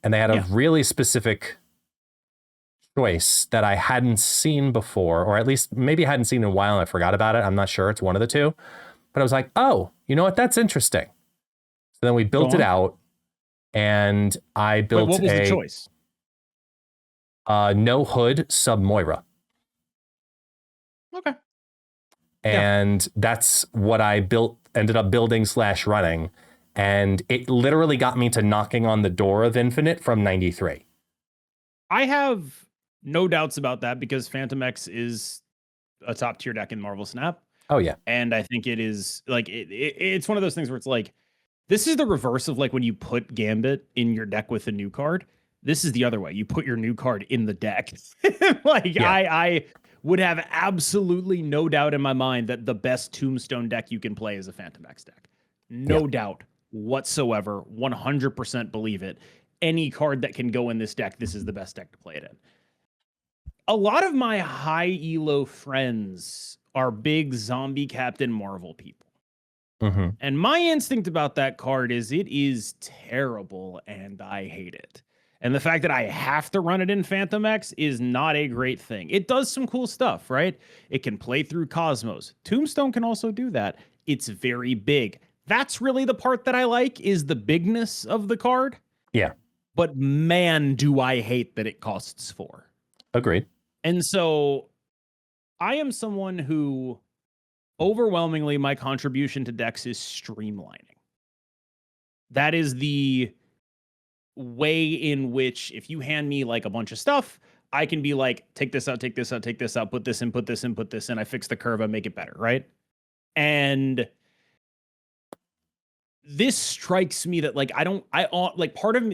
And they had a really specific choice that I hadn't seen before, or at least maybe I hadn't seen in a while and I forgot about it. I'm not sure. It's one of the two. But I was like, oh, you know what? That's interesting. So then we built it out, and I built what was the choice? No hood, sub Moira. Okay. And that's what I ended up building / running. And it literally got me to knocking on the door of Infinite from 93. I have no doubts about that because Fantomex is a top tier deck in Marvel Snap. Oh, yeah. And I think it is like, it's one of those things where it's like, this is the reverse of like when you put Gambit in your deck with a new card. This is the other way. You put your new card in the deck. I would have absolutely no doubt in my mind that the best Tombstone deck you can play is a Fantomex deck. No doubt whatsoever. 100% believe it. Any card that can go in this deck, this is the best deck to play it in. A lot of my high elo friends are big Zombie Captain Marvel people. Mm-hmm. And my instinct about that card is it is terrible and I hate it. And the fact that I have to run it in Fantomex is not a great thing. It does some cool stuff, right? It can play through Cosmos. Tombstone can also do that. It's very big. That's really the part that I like, is the bigness of the card. Yeah. But man, do I hate that it costs 4. Agreed. And so I am someone who overwhelmingly my contribution to decks is streamlining. That is the way in which if you hand me like a bunch of stuff, I can be like, take this out, take this out, take this out, put this in, put this in, put this in. I fix the curve, I make it better, right? And this strikes me that like part of me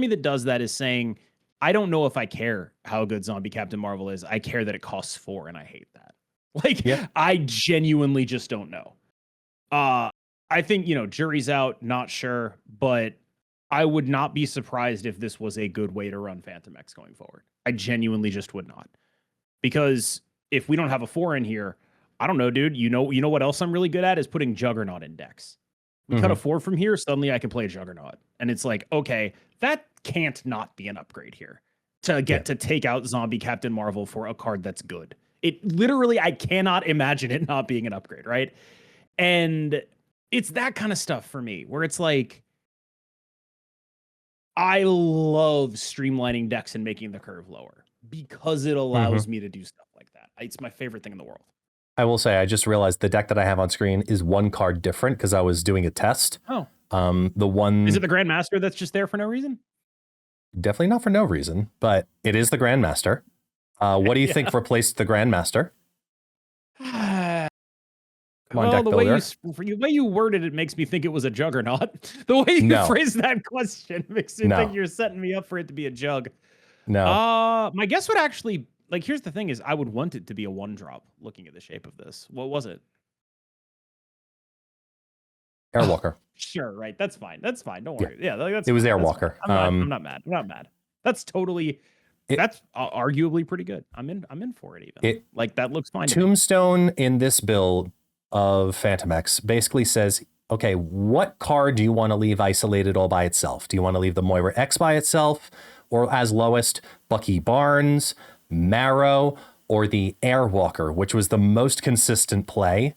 that does that is saying, I don't know if I care how good Zombie Captain Marvel is. I care that it costs 4 and I hate that. Like, I genuinely just don't know. I think, jury's out, not sure, but I would not be surprised if this was a good way to run Fantomex going forward. I genuinely just would not. Because if we don't have a 4 in here, I don't know, dude. You know what else I'm really good at is putting Juggernaut in decks. We cut a 4 from here, suddenly I can play Juggernaut. And it's like, okay, that can't not be an upgrade here to get to take out Zombie Captain Marvel for a card that's good. It literally, I cannot imagine it not being an upgrade, right? And it's that kind of stuff for me, where it's like, I love streamlining decks and making the curve lower because it allows me to do stuff like that. It's my favorite thing in the world. I will say, I just realized the deck that I have on screen is 1 card different because I was doing a test. Oh. The one... Is it the Grandmaster that's just there for no reason? Definitely not for no reason, but it is the Grandmaster. What do you think replaced the Grandmaster? Come on, deck builder. The way you worded it makes me think it was a Juggernaut. The way you phrased that question makes me think you're setting me up for it to be a Jug. No. My guess would actually, like, here's the thing is I would want it to be a 1-drop looking at the shape of this. What was it? Airwalker. Sure, right. That's fine. That's fine. Don't worry. Yeah, that's it was fine. Airwalker. I'm not mad. I'm not mad. That's totally... That's arguably pretty good. I'm in for it even. That looks fine. Tombstone in this build of Fantomex basically says, okay, what card do you want to leave isolated all by itself? Do you want to leave the Moira X by itself, or as lowest, Bucky Barnes, Marrow, or the Airwalker, which was the most consistent play?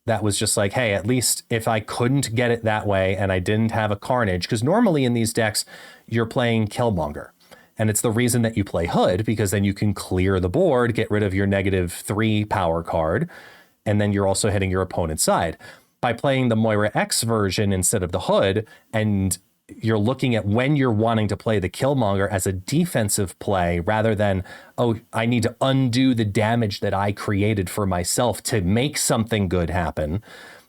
That was just like, hey, at least if I couldn't get it that way and I didn't have a Carnage, because normally in these decks, you're playing Killmonger. And it's the reason that you play Hood, because then you can clear the board, get rid of your -3 power card, and then you're also hitting your opponent's side. By playing the Moira X version instead of the Hood, and you're looking at when you're wanting to play the Killmonger as a defensive play, rather than, oh, I need to undo the damage that I created for myself to make something good happen.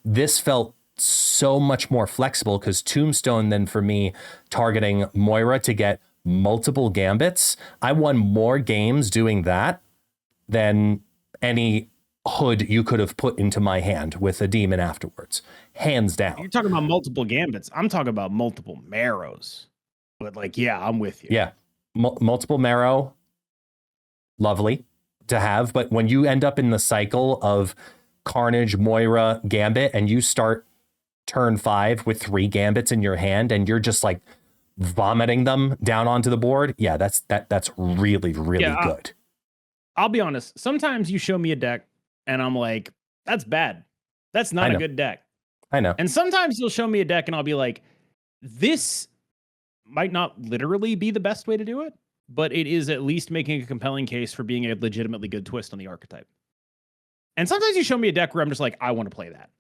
This felt so much more flexible, because Tombstone then, for me, targeting Moira to get multiple gambits, I won more games doing that than any Hood you could have put into my hand with a demon afterwards, hands down. You're talking about multiple gambits. I'm talking about multiple Marrows. But I'm with you. Yeah, multiple Marrow, lovely to have. But when you end up in the cycle of Carnage, Moira, Gambit, and you start turn 5 with 3 gambits in your hand, and you're just like vomiting them down onto the board, that's really good. I'll be honest. Sometimes you show me a deck and I'm like, that's bad. That's not a good deck. I know. And sometimes you'll show me a deck and I'll be like, this might not literally be the best way to do it, but it is at least making a compelling case for being a legitimately good twist on the archetype. And sometimes you show me a deck where I'm just like, I want to play that.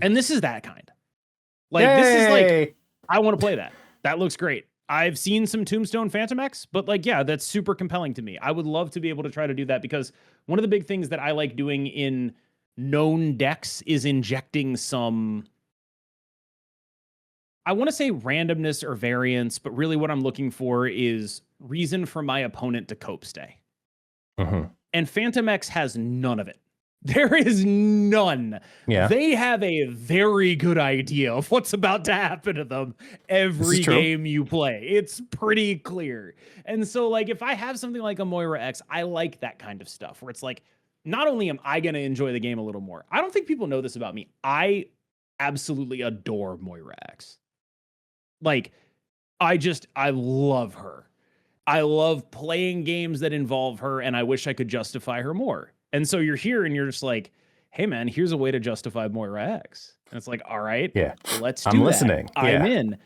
And this is that kind. Like, Yay! this is like, I want to play that. That looks great. I've seen some Tombstone Fantomex, but like, yeah, that's super compelling to me. I would love to be able to try to do that because one of the big things that I like doing in known decks is injecting some, I want to say randomness or variance, but really what I'm looking for is reason for my opponent to cope stay. Mm-hmm. And Fantomex has none of it. There is none. Yeah. They have a very good idea of what's about to happen to them every game you play. It's pretty clear. And so, like, if I have something like a Moira X, I like that kind of stuff where it's like, not only am I going to enjoy the game a little more, I don't think people know this about me. I absolutely adore Moira X. Like, I love her. I love playing games that involve her, and I wish I could justify her more. And so you're here and you're just like, hey man, here's a way to justify Moira X. And it's like, all right, yeah, let's do I'm that. listening. I'm in.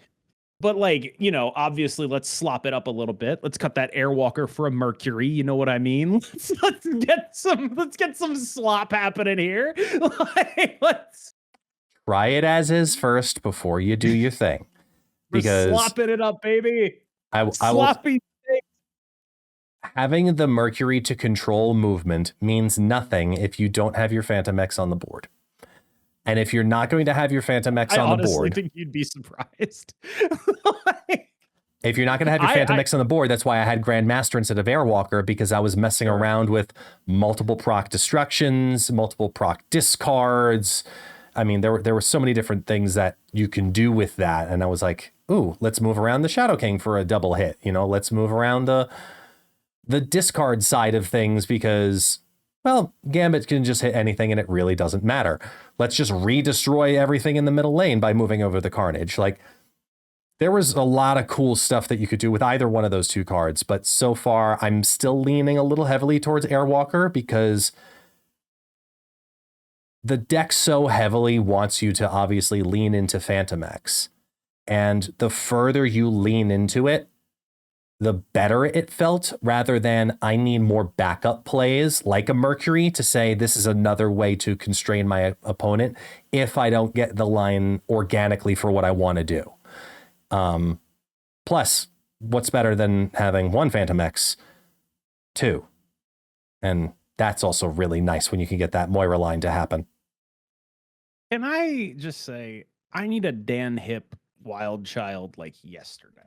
But like, you know, obviously let's slop it up a little bit. Let's cut that Airwalker for a Mercury. You know what I mean? Let's get some slop happening here. Let's try it as is first before you do your thing. Because we're slopping it up, baby. Sloppy. Having the Mercury to control movement means nothing if you don't have your Fantomex on the board. And if you're not going to have your Fantomex on the board, I think you'd be surprised. If you're not going to have your Fantomex on the board, that's why I had Grandmaster instead of Airwalker, because I was messing around with multiple proc destructions, multiple proc discards. I mean, there were so many different things that you can do with that. And I was like, ooh, let's move around the Shadow King for a double hit. You know, let's move around the discard side of things because, well, Gambit can just hit anything and it really doesn't matter. Let's just redestroy everything in the middle lane by moving over the Carnage. Like, there was a lot of cool stuff that you could do with either one of those two cards, but so far I'm still leaning a little heavily towards Airwalker because the deck so heavily wants you to obviously lean into Fantomex. And the further you lean into it, the better it felt, rather than I need more backup plays like a Mercury to say this is another way to constrain my opponent if I don't get the line organically for what I want to do. Plus, what's better than having one Fantomex? Two. And that's also really nice when you can get that Moira line to happen. Can I just say, I need a Dan Hip Wild Child like yesterday.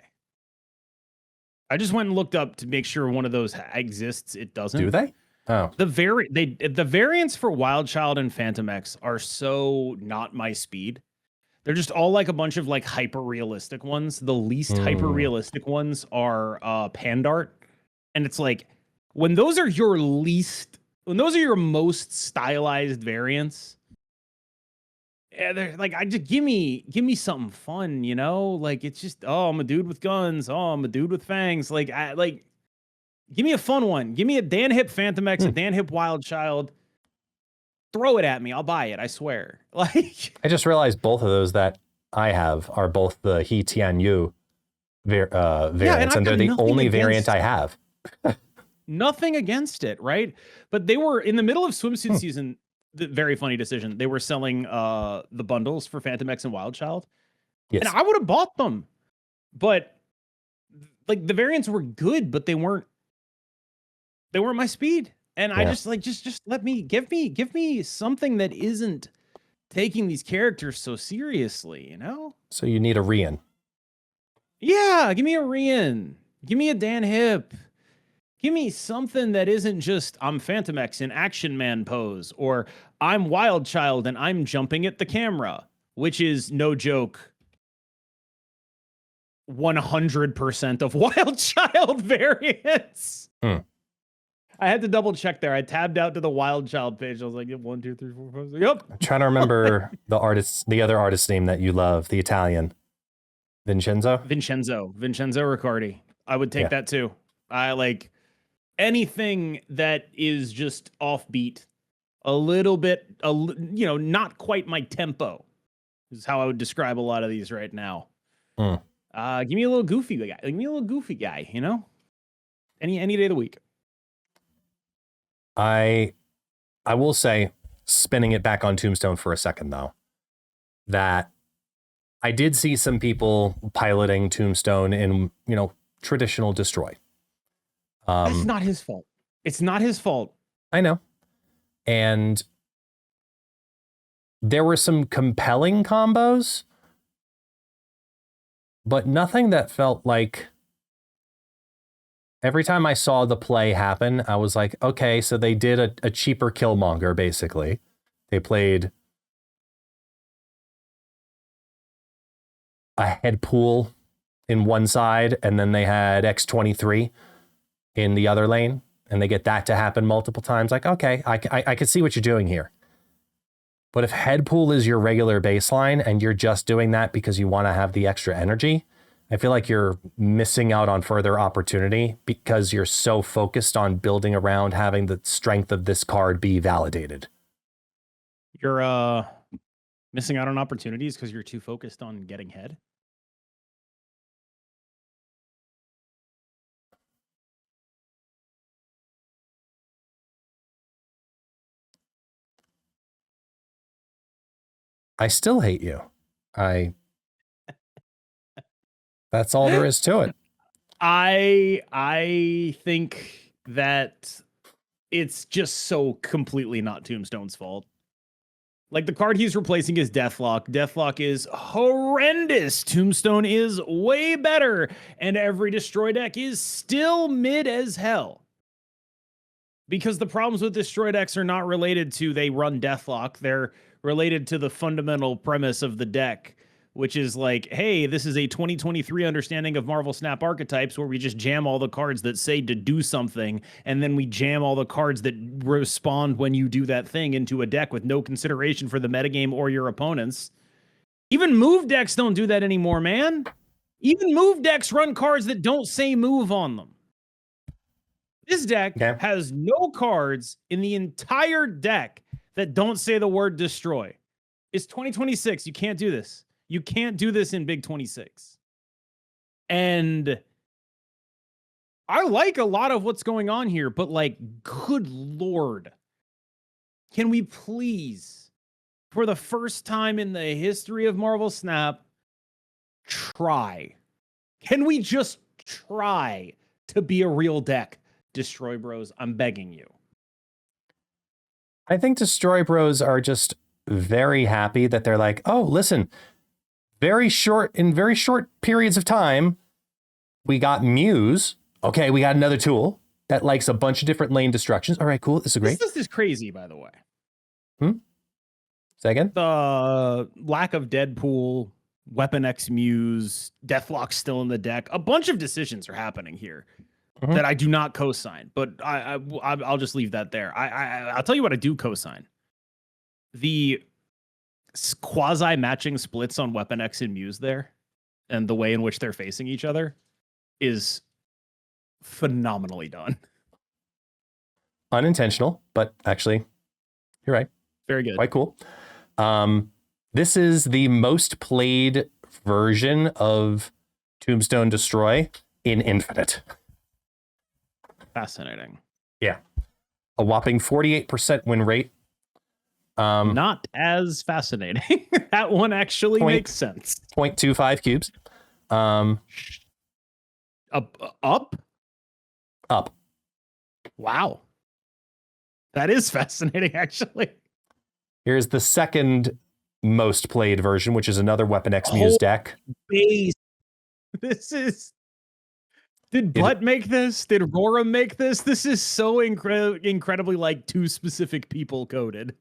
I just went and looked up to make sure one of those exists. It doesn't. Do they? Oh. The variants for Wild Child and Fantomex are so not my speed. They're just all like a bunch of like hyper realistic ones. The least hyper realistic ones are Pandart, and it's like when those are your most stylized variants. Yeah, they're like, I just give me something fun, you know? Like, it's just, oh, I'm a dude with guns. Oh, I'm a dude with fangs. Like, give me a fun one. Give me a Dan Hip Fantomex, a Dan Hip Wild Child. Throw it at me. I'll buy it. I swear. Like, I just realized both of those that I have are both the He Tian Yu variants, and they're the only variant I have. Nothing against it, right? But they were in the middle of swimsuit season. Very funny decision. They were selling the bundles for Fantomex and Wild Child. Yes. And I would have bought them. But like the variants were good, but they weren't my speed. And I just like just let me give me something that isn't taking these characters so seriously, you know? So you need a Rian. Yeah, give me a Rian. Give me a Dan Hip. Give me something that isn't just I'm Fantomex in Action Man pose, or I'm Wild Child and I'm jumping at the camera, which is, no joke, 100% of Wild Child variants. I had to double check there. I tabbed out to the Wild Child page. I was like, 1, 2, 3, 4, 5, 6. Yep. I'm trying to remember the other artist's name that you love, the Italian. Vincenzo Riccardi. I would take that too. I like anything that is just offbeat, a little bit, not quite my tempo is how I would describe a lot of these right now. Give me a little goofy guy. Give me a little goofy guy, you know? Any day of the week. I will say, spinning it back on Tombstone for a second though, that I did see some people piloting Tombstone in, traditional destroy. That's not his fault. It's not his fault. I know. And there were some compelling combos, but nothing that felt like, every time I saw the play happen, I was like, okay, so they did a cheaper Killmonger, basically. They played a head pool in one side, and then they had X-23 in the other lane, and they get that to happen multiple times. Like, okay, I can see what you're doing here. But if head pool is your regular baseline, and you're just doing that because you want to have the extra energy, I feel like you're missing out on further opportunity because you're so focused on building around having the strength of this card be validated. You're missing out on opportunities because you're too focused on getting head. I still hate you. That's all there is to it. I think that it's just so completely not Tombstone's fault. Like, the card he's replacing is Deathlock. Deathlock is horrendous. Tombstone is way better. And every Destroy deck is still mid as hell. Because the problems with Destroy decks are not related to they run Deathlock. They're related to the fundamental premise of the deck, which is like, hey, this is a 2023 understanding of Marvel Snap archetypes where we just jam all the cards that say to do something, and then we jam all the cards that respond when you do that thing into a deck with no consideration for the metagame or your opponents. Even move decks don't do that anymore, man. Even move decks run cards that don't say move on them. This deck has no cards in the entire deck that don't say the word destroy. It's 2026. You can't do this. You can't do this in Big 26. And I like a lot of what's going on here, but like, good Lord, can we please, for the first time in the history of Marvel Snap, try? Can we just try to be a real deck? Destroy Bros, I'm begging you. I think Destroy Bros are just very happy that they're like, oh, listen, in very short periods of time, we got Muse. Okay, we got another tool that likes a bunch of different lane destructions. All right, cool. This is great. This is crazy, by the way. Say again? The lack of Deadpool, Weapon X Muse, Deathlock still in the deck. A bunch of decisions are happening here that I do not co-sign, but I'll just leave that there. I'll tell you what I do co-sign. The quasi-matching splits on Weapon X and Muse there, and the way in which they're facing each other, is phenomenally done. Unintentional, but actually, you're right. Very good. Quite cool. This is the most played version of Tombstone Destroy in Infinite. Fascinating. Yeah. A whopping 48% win rate. Not as fascinating. That one actually makes sense. 0.25 cubes. Up. Wow. That is fascinating, actually. Here's the second most played version, which is another Weapon X Muse deck. Base. This is... Did Butt make this? Did Aurora make this? This is so incredibly like two specific people coded.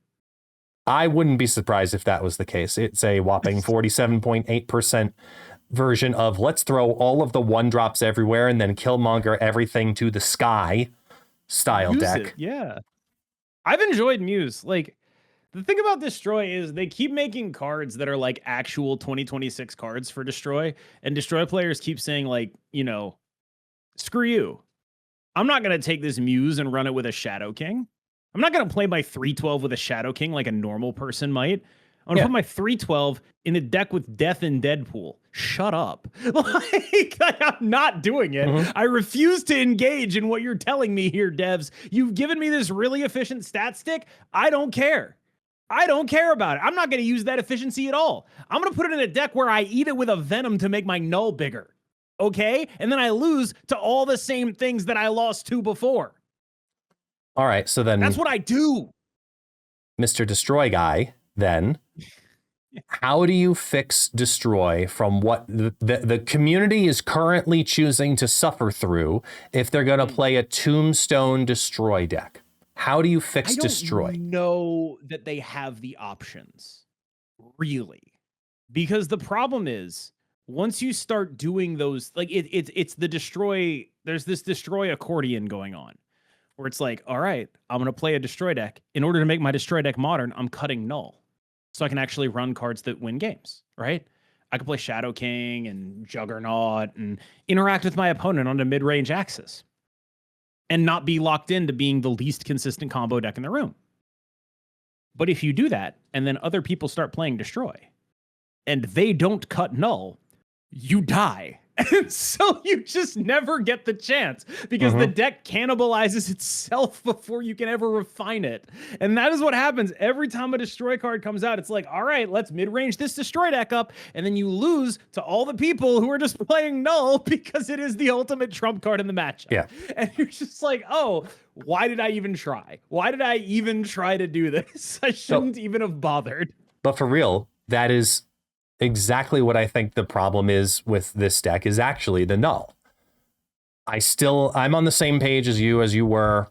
I wouldn't be surprised if that was the case. It's a whopping 47.8% version of let's throw all of the one drops everywhere and then Killmonger everything to the sky style deck. Yeah. I've enjoyed Muse. Like, the thing about Destroy is they keep making cards that are like actual 2026 cards for Destroy, and Destroy players keep saying like, screw you. I'm not going to take this Muse and run it with a Shadow King. I'm not going to play my 3/12 with a Shadow King like a normal person might. I'm gonna put my 3/12 in a deck with Death and Deadpool. Shut up. Like, I'm not doing it. I refuse to engage in what you're telling me here, devs. You've given me this really efficient stat stick. I don't care. I don't care about it. I'm not going to use that efficiency at all. I'm going to put it in a deck where I eat it with a Venom to make my Knull bigger. Okay? And then I lose to all the same things that I lost to before. All right, so then... That's what I do. Mr. Destroy Guy, then... How do you fix Destroy from what the community is currently choosing to suffer through if they're going to play a Tombstone Destroy deck? How do you fix Destroy? I don't know that they have the options, really. Because the problem is, once you start doing those, like, it's the Destroy, there's this Destroy accordion going on, where it's like, all right, I'm going to play a Destroy deck. In order to make my Destroy deck modern, I'm cutting Knull. So I can actually run cards that win games, right? I can play Shadow King and Juggernaut and interact with my opponent on a mid-range axis and not be locked into being the least consistent combo deck in the room. But if you do that, and then other people start playing Destroy, and they don't cut Knull, you die. And so you just never get the chance because the deck cannibalizes itself before you can ever refine it. And that is what happens every time a Destroy card comes out. It's like, all right, let's mid-range this Destroy deck up. And then you lose to all the people who are just playing Knull because it is the ultimate trump card in the matchup. Yeah. And you're just like, oh, why did I even try? Why did I even try to do this? I shouldn't even have bothered. But for real, that is exactly what I think the problem is with this deck is actually the Knull. I'm on the same page as you were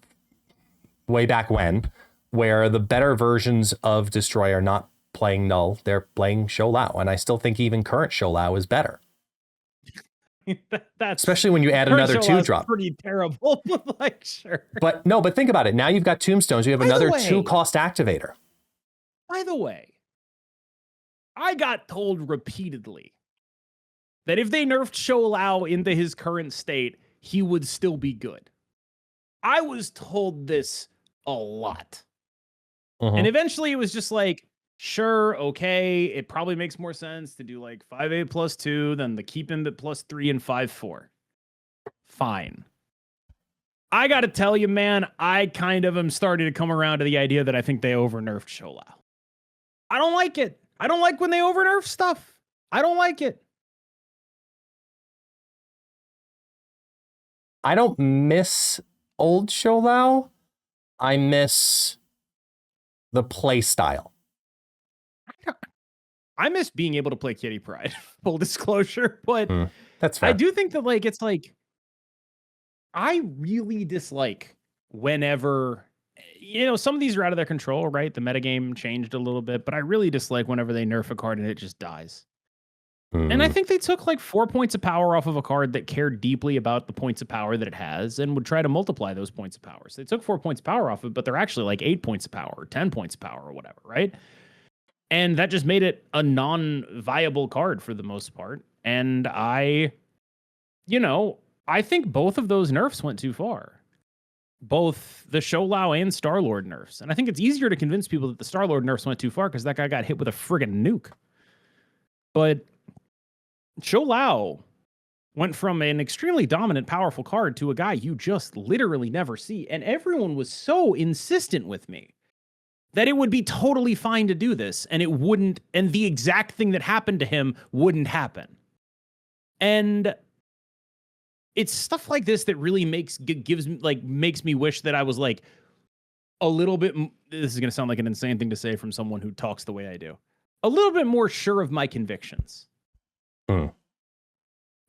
way back when, where the better versions of Destroy are not playing Knull, they're playing Shou Lao, and I still think even current Shou Lao is better. That's especially when you add another 2-drop. Pretty terrible, but like, sure. But think about it. Now you've got Tombstones, you have another 2-cost activator. By the way, I got told repeatedly that if they nerfed Shou Lao into his current state, he would still be good. I was told this a lot. And eventually it was just like, sure, okay, it probably makes more sense to do like 5/8 plus 2 than the keep him at plus 3 and 5/4. Fine. I gotta tell you, man, I kind of am starting to come around to the idea that I think they over-nerfed Shou Lao. I don't like it. I don't like when they over-nerf stuff. I don't like it. I don't miss old Shou Lao. I miss the play style. I miss being able to play Kitty Pryde, full disclosure, but that's fair. I do think that like it's like I really dislike whenever some of these are out of their control, right? The metagame changed a little bit, but I really dislike whenever they nerf a card and it just dies. And I think they took like 4 points of power off of a card that cared deeply about the points of power that it has and would try to multiply those points of power. So they took 4 points of power off of it, but they're actually like 8 points of power or 10 points of power or whatever, right? And that just made it a non-viable card for the most part. And I think both of those nerfs went too far. Both the Show Lao and Star-Lord nerfs. And I think it's easier to convince people that the Star-Lord nerfs went too far because that guy got hit with a friggin' nuke. But Shou Lao went from an extremely dominant, powerful card to a guy you just literally never see. And everyone was so insistent with me that it would be totally fine to do this, and it wouldn't, and the exact thing that happened to him wouldn't happen. And it's stuff like this that really makes me wish that I was like a little bit, this is going to sound like an insane thing to say from someone who talks the way I do, a little bit more sure of my convictions.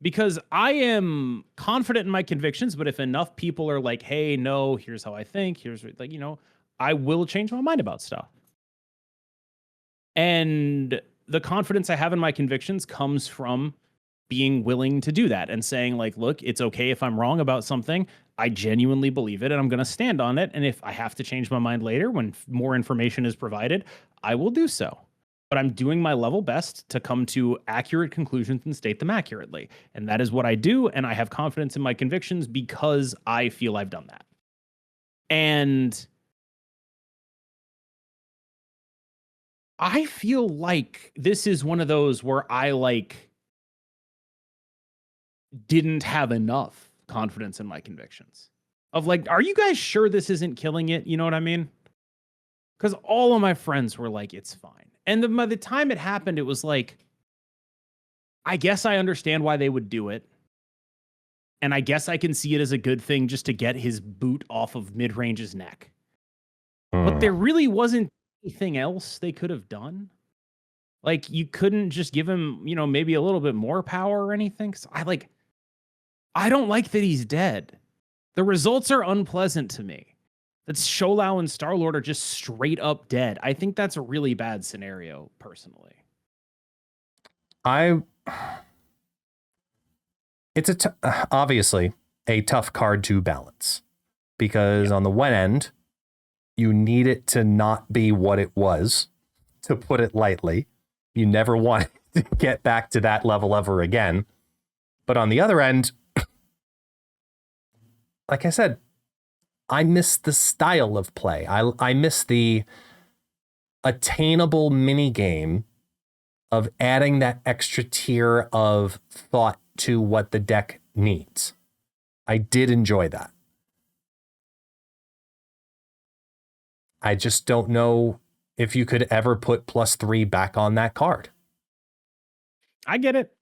Because I am confident in my convictions, but if enough people are like, hey, no, here's how I think, here's like, I will change my mind about stuff. And the confidence I have in my convictions comes from being willing to do that and saying like, look, it's okay if I'm wrong about something. I genuinely believe it and I'm going to stand on it. And if I have to change my mind later when more information is provided, I will do so. But I'm doing my level best to come to accurate conclusions and state them accurately. And that is what I do. And I have confidence in my convictions because I feel I've done that. And I feel like this is one of those where I like didn't have enough confidence in my convictions of like, are you guys sure this isn't killing it? You know what I mean? Because all of my friends were like, it's fine. And then by the time it happened, it was like, I guess I understand why they would do it. And I guess I can see it as a good thing just to get his boot off of mid-range's neck. But there really wasn't anything else they could have done. Like, you couldn't just give him, you know, maybe a little bit more power or anything. 'Cause I don't like that he's dead. The results are unpleasant to me. That Show Lao and Star-Lord are just straight up dead. I think that's a really bad scenario, personally. It's obviously a tough card to balance, because on the one end, you need it to not be what it was, to put it lightly. You never want to get back to that level ever again. But on the other end, like I said, I miss the style of play. I miss the attainable mini game of adding that extra tier of thought to what the deck needs. I did enjoy that. I just don't know if you could ever put +3 back on that card. I get it.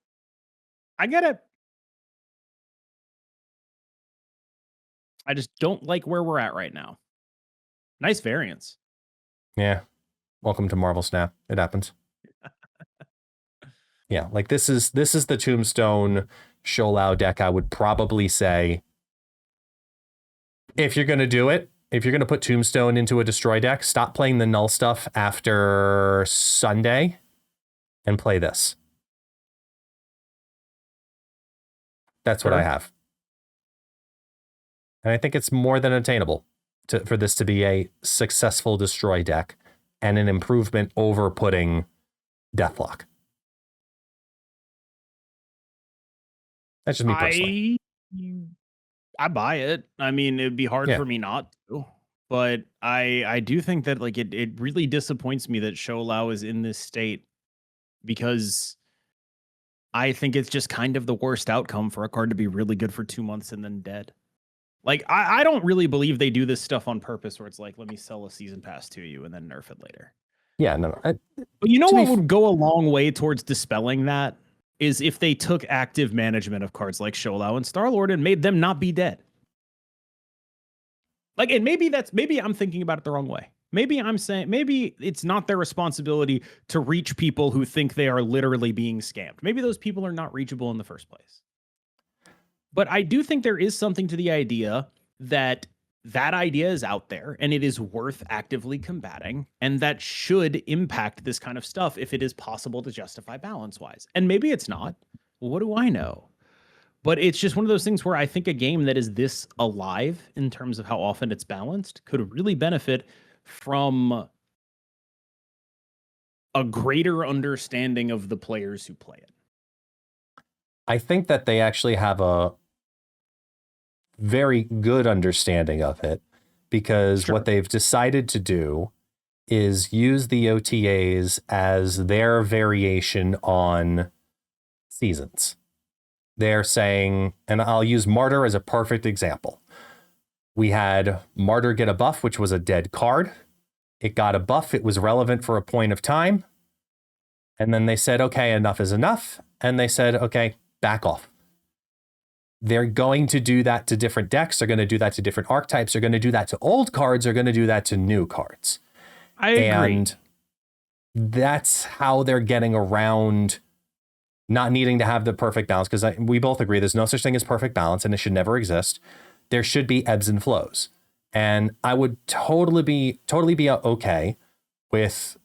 I just don't like where we're at right now. Nice variance. Yeah. Welcome to Marvel Snap. It happens. Yeah, like this is the Tombstone Shou Lao deck. I would probably say, if you're going to do it, if you're going to put Tombstone into a destroy deck, stop playing the Knull stuff after Sunday and play this. That's what I have. And I think it's more than attainable for this to be a successful destroy deck and an improvement over putting Deathlock. That's just me personally. I buy it. I mean, it'd be hard for me not to. But I do think that like it really disappoints me that Shou Lao is in this state, because I think it's just kind of the worst outcome for a card to be really good for 2 months and then dead. Like, I don't really believe they do this stuff on purpose where it's like, let me sell a season pass to you and then nerf it later. Yeah, no. But you know what would go a long way towards dispelling that is if they took active management of cards like Show Lao and Star-Lord and made them not be dead. Like, and maybe I'm thinking about it the wrong way. Maybe I'm saying, maybe it's not their responsibility to reach people who think they are literally being scammed. Maybe those people are not reachable in the first place. But I do think there is something to the idea that idea is out there and it is worth actively combating, and that should impact this kind of stuff if it is possible to justify balance-wise. And maybe it's not. What do I know? But it's just one of those things where I think a game that is this alive in terms of how often it's balanced could really benefit from a greater understanding of the players who play it. I think that they actually have a very good understanding of it, because what they've decided to do is use the OTAs as their variation on seasons. They're saying, and I'll use Martyr as a perfect example. We had Martyr get a buff, which was a dead card. It got a buff. It was relevant for a point of time. And then they said, okay, enough is enough. And they said, okay, back off. They're going to do that to different decks. They're going to do that to different archetypes. They're going to do that to old cards. They're going to do that to new cards. I agree. And that's how they're getting around not needing to have the perfect balance, because we both agree there's no such thing as perfect balance, and it should never exist. There should be ebbs and flows. And I would totally be okay with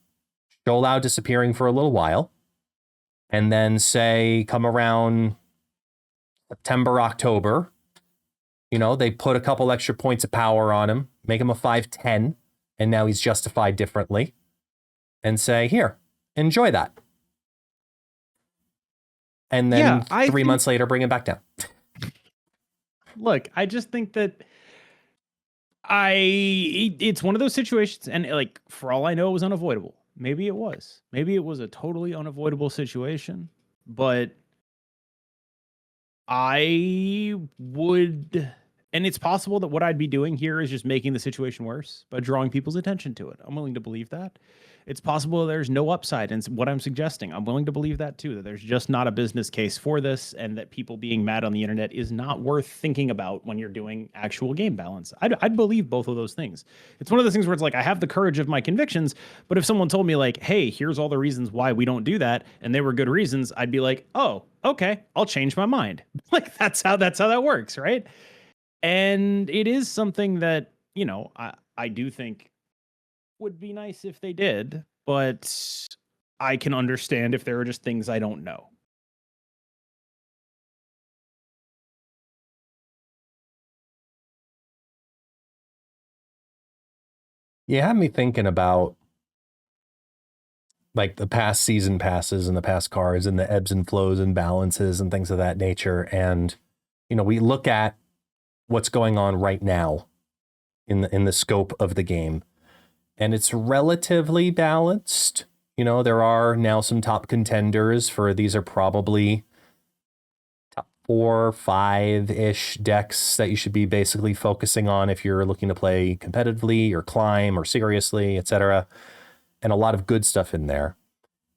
Shou Lao disappearing for a little while, and then say come around September, October, they put a couple extra points of power on him, make him a 5/10, and now he's justified differently, and say, here, enjoy that. And then 3 months later, bring him back down. Look, I just think that it's one of those situations, and like, for all I know, it was unavoidable. Maybe it was. Maybe it was a totally unavoidable situation, but I would, and it's possible that what I'd be doing here is just making the situation worse by drawing people's attention to it. I'm willing to believe that. It's possible there's no upside in what I'm suggesting. I'm willing to believe that too, that there's just not a business case for this and that people being mad on the internet is not worth thinking about when you're doing actual game balance. I'd believe both of those things. It's one of those things where it's like, I have the courage of my convictions, but if someone told me like, hey, here's all the reasons why we don't do that, and they were good reasons, I'd be like, oh, okay, I'll change my mind. Like that's how that works, right? And it is something that, you know, I do think would be nice if they did, but I can understand if there are just things I don't know. You had me thinking about like the past season passes and the past cards and the ebbs and flows and balances and things of that nature. And, you know, we look at what's going on right now in the scope of the game. And it's relatively balanced. You know, there are now some top contenders for these are probably top 4, 5-ish decks that you should be basically focusing on if you're looking to play competitively or climb or seriously, etc. And a lot of good stuff in there.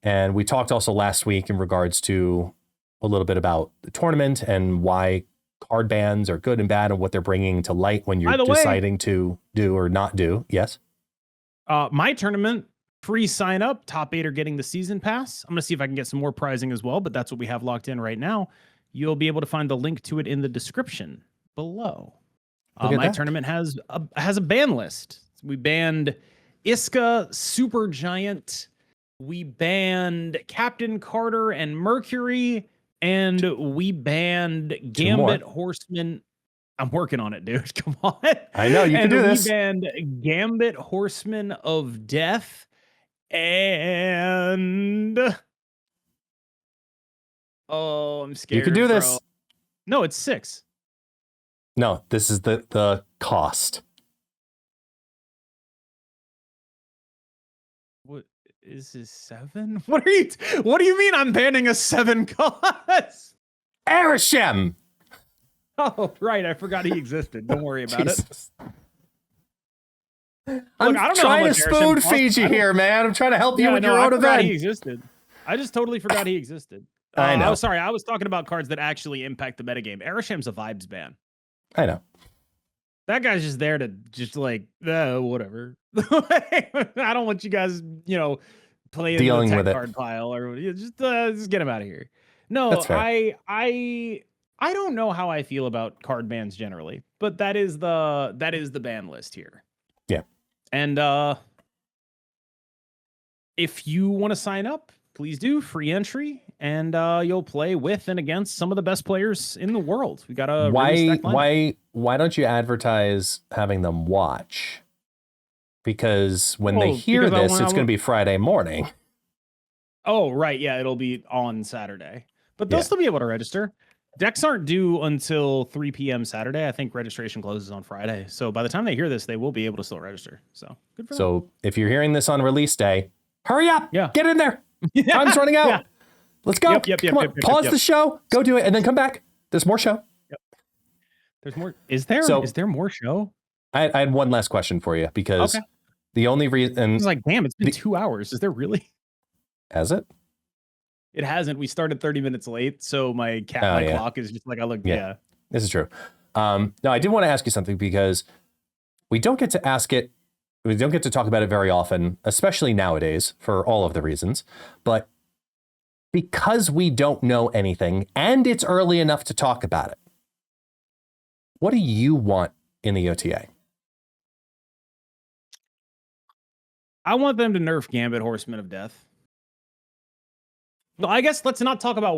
And we talked also last week in regards to a little bit about the tournament and why card bans are good and bad and what they're bringing to light when you're deciding to do or not do. Yes. My tournament, free sign up, top 8 are getting the season pass. I'm going to see if I can get some more prizing as well, but that's what we have locked in right now. You'll be able to find the link to it in the description below. My tournament has a ban list. We banned Iska, Supergiant. We banned Captain Carter and Mercury, and we banned Gambit Horseman. I'm working on it, dude. Come on. I know you can do this. We banned Gambit Horseman of Death and I'm scared. You can do this. No, it's 6. No, this is the cost. What is this 7? What do you mean I'm banning a 7 cost? Arishem. Oh, right. I forgot he existed. Don't worry about it. I'm trying to spoon feed you here, man. I'm trying to help you with your own event. He existed. I just totally forgot he existed. I know. Sorry, I was talking about cards that actually impact the metagame. Arishem's a vibes ban. I know. That guy's just there to just like, whatever. I don't want you guys, you know, playing dealing the with tech it. Card pile or just get him out of here. No, I don't know how I feel about card bans generally, but that is the ban list here. Yeah. And if you want to sign up, please do. Free entry, and you'll play with and against some of the best players in the world. We got a why don't you advertise having them watch? Because when they hear this, it's going to be Friday morning. Oh, right. Yeah, it'll be on Saturday. But they'll still be able to register. Decks aren't due until 3 p.m. Saturday. I think registration closes on Friday. So by the time they hear this, they will be able to still register. So good for them. So if you're hearing this on release day, hurry up. Yeah. Get in there. Time's running out. Yeah. Let's go. Come on. Pause the show. Go do it. And then come back. There's more show. Yep. There's more. Is there more show? I had one last question for you because the only reason... I was like, damn, it's been 2 hours. Is there really? Has it? It hasn't. We started 30 minutes late, so my clock is just like, I look, yeah. This is true. No, I did want to ask you something because we don't get to ask it. We don't get to talk about it very often, especially nowadays for all of the reasons. But because we don't know anything and it's early enough to talk about it, what do you want in the OTA? I want them to nerf Gambit Horseman of Death. Well, I guess let's not talk about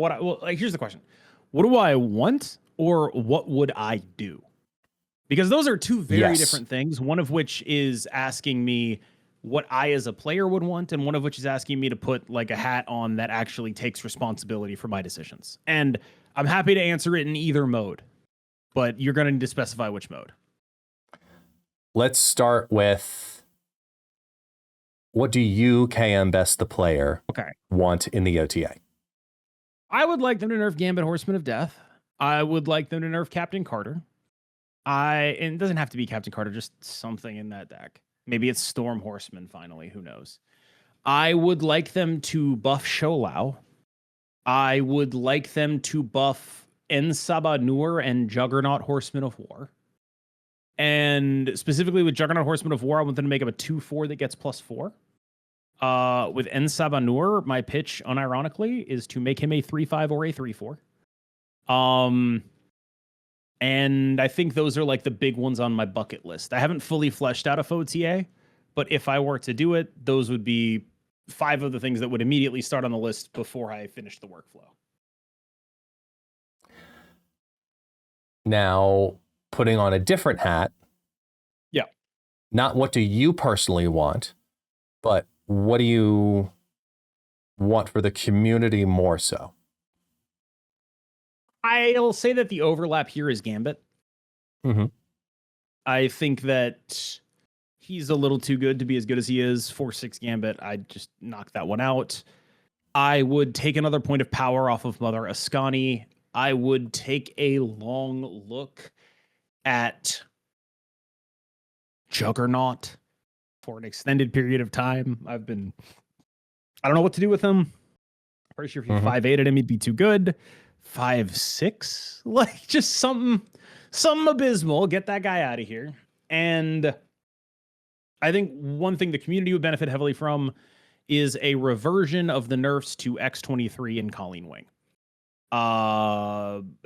here's the question. What do I want or what would I do? Because those are two very different things, one of which is asking me what I as a player would want, and one of which is asking me to put like a hat on that actually takes responsibility for my decisions. And I'm happy to answer it in either mode, but you're going to need to specify which mode. Let's start with What do you, KM Best the player, okay, want in the OTA? I would like them to nerf Gambit Horseman of Death. I would like them to nerf Captain Carter. And it doesn't have to be Captain Carter, just something in that deck. Maybe it's Storm Horseman finally, who knows. I would like them to buff Shou Lao. I would like them to buff Ensaba Nur and Juggernaut Horseman of War. And specifically with Juggernaut Horseman of War, I want them to make up a 2/4 that gets +4. With Ensaba Nur, my pitch, unironically, is to make him a 3/5 or a 3/4. And I think those are like the big ones on my bucket list. I haven't fully fleshed out a FOTA, but if I were to do it, those would be 5 of the things that would immediately start on the list before I finish the workflow. Now, putting on a different hat. Yeah. Not what do you personally want, but what do you want for the community more so? I'll say that the overlap here is Gambit. Mm-hmm. I think that he's a little too good to be as good as he is. 4/6 Gambit, I'd just knock that one out. I would take another point of power off of Mother Ascani. I would take a long look at Juggernaut for an extended period of time. I don't know what to do with him. Pretty sure if you 5/8'd him, he'd be too good. 5/6, like just something abysmal. Get that guy out of here. And I think one thing the community would benefit heavily from is a reversion of the nerfs to X-23 and Colleen Wing.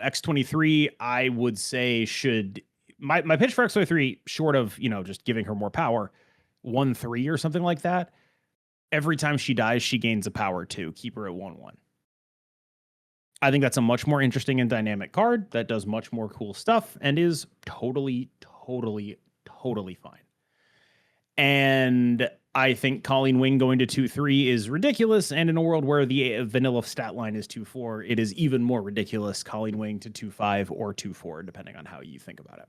X-23, I would say should my pitch for X-23, short of just giving her more power, 1/3 or something like that. Every time she dies, she gains a power 2. Keep her at 1/1. I think that's a much more interesting and dynamic card that does much more cool stuff and is totally fine. And I think Colleen Wing going to 2/3 is ridiculous. And in a world where the vanilla stat line is 2/4, it is even more ridiculous Colleen Wing to 2/5 or 2/4, depending on how you think about it.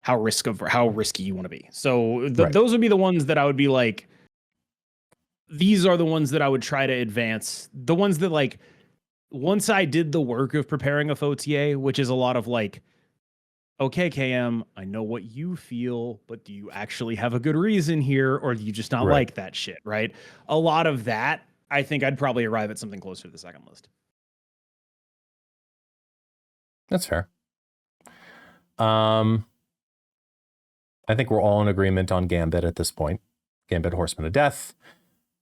How risky you want to be. So those would be the ones that I would be like, these are the ones that I would try to advance. The ones that like, once I did the work of preparing a FOTA, which is a lot of like, okay, KM, I know what you feel, but do you actually have a good reason here, or do you just not like that shit, right? A lot of that, I think I'd probably arrive at something closer to the second list. That's fair. I think we're all in agreement on Gambit at this point. Gambit Horseman of Death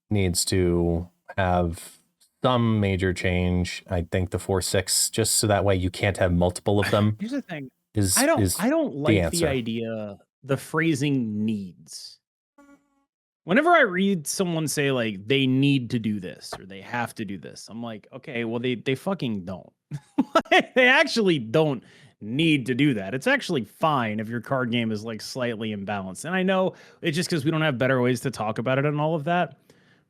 needs to have some major change. I think the 4/6, just so that way you can't have multiple of them. Here's the thing. I don't like the idea, the phrasing needs. Whenever I read someone say like they need to do this or they have to do this, I'm like, okay, well they fucking don't. They actually don't need to do that. It's actually fine if your card game is like slightly imbalanced. And I know it's just because we don't have better ways to talk about it and all of that.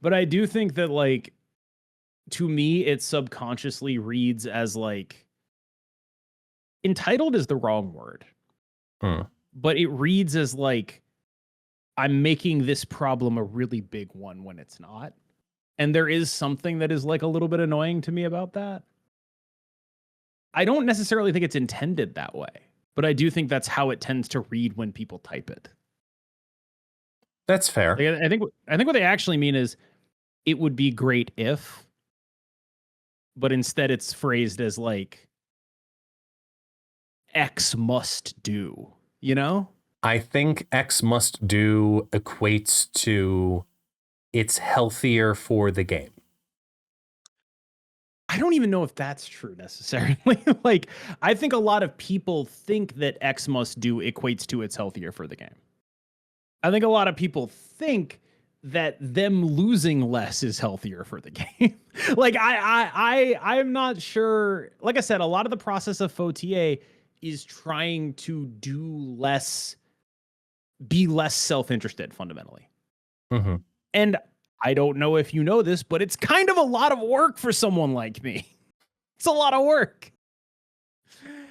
But I do think that like, to me, it subconsciously reads as like, entitled is the wrong word, but it reads as like, I'm making this problem a really big one when it's not. And there is something that is like a little bit annoying to me about that. I don't necessarily think it's intended that way, but I do think that's how it tends to read when people type it. That's fair. Like, I think what they actually mean is, it would be great if, but instead it's phrased as like, X must do, I think X must do equates to it's healthier for the game. I don't even know if that's true necessarily. Like, I think a lot of people think that X must do equates to it's healthier for the game. I think a lot of people think that them losing less is healthier for the game. Like, I'm not sure. Like I said, a lot of the process of FOTA is trying to do less, be less self-interested fundamentally. And I don't know if you know this, but it's kind of a lot of work for someone like me. It's a lot of work.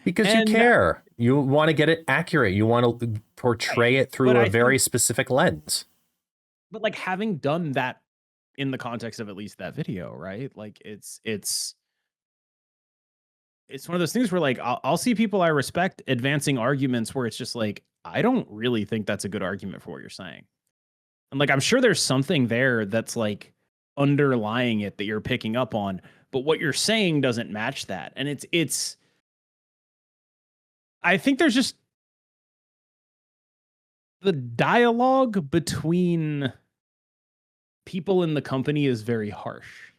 Because you care. You want to get it accurate. You want to portray it through a very specific lens. But like having done that in the context of at least that video, right? Like it's one of those things where like I'll see people I respect advancing arguments where it's just like, I don't really think that's a good argument for what you're saying. And like I'm sure there's something there that's like underlying it that you're picking up on, but what you're saying doesn't match that. And it's I think there's just the dialogue between people in the company is very harsh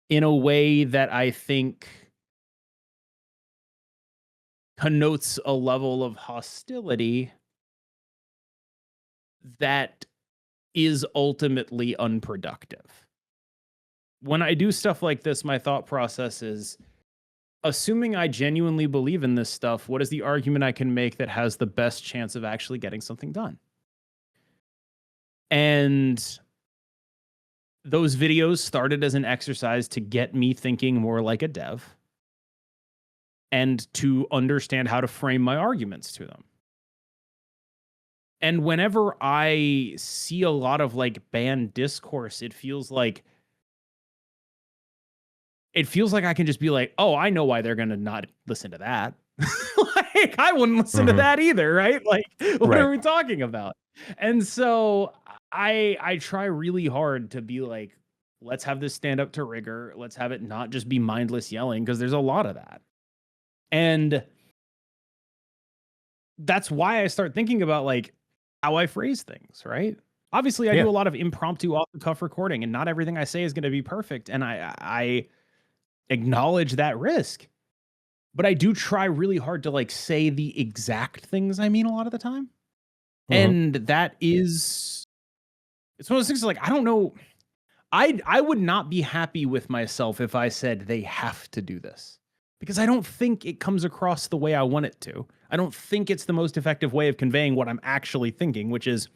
in a way that I think connotes a level of hostility that is ultimately unproductive. When I do stuff like this, my thought process is, assuming I genuinely believe in this stuff, what is the argument I can make that has the best chance of actually getting something done? And those videos started as an exercise to get me thinking more like a dev and to understand how to frame my arguments to them. And whenever I see a lot of like banned discourse, it feels like I can just be like, oh, I know why they're going to not listen to that. Like, I wouldn't listen to that either, right? Like, what are we talking about? And so I try really hard to be like, let's have this stand up to rigor. Let's have it not just be mindless yelling, because there's a lot of that. And that's why I start thinking about like how I phrase things, right? Obviously, I do a lot of impromptu off-the-cuff recording, and not everything I say is going to be perfect. And I acknowledge that risk. But I do try really hard to like say the exact things I mean a lot of the time. And that is, it's one of those things like, I don't know. I would not be happy with myself if I said they have to do this, because I don't think it comes across the way I want it to. I don't think it's the most effective way of conveying what I'm actually thinking, which is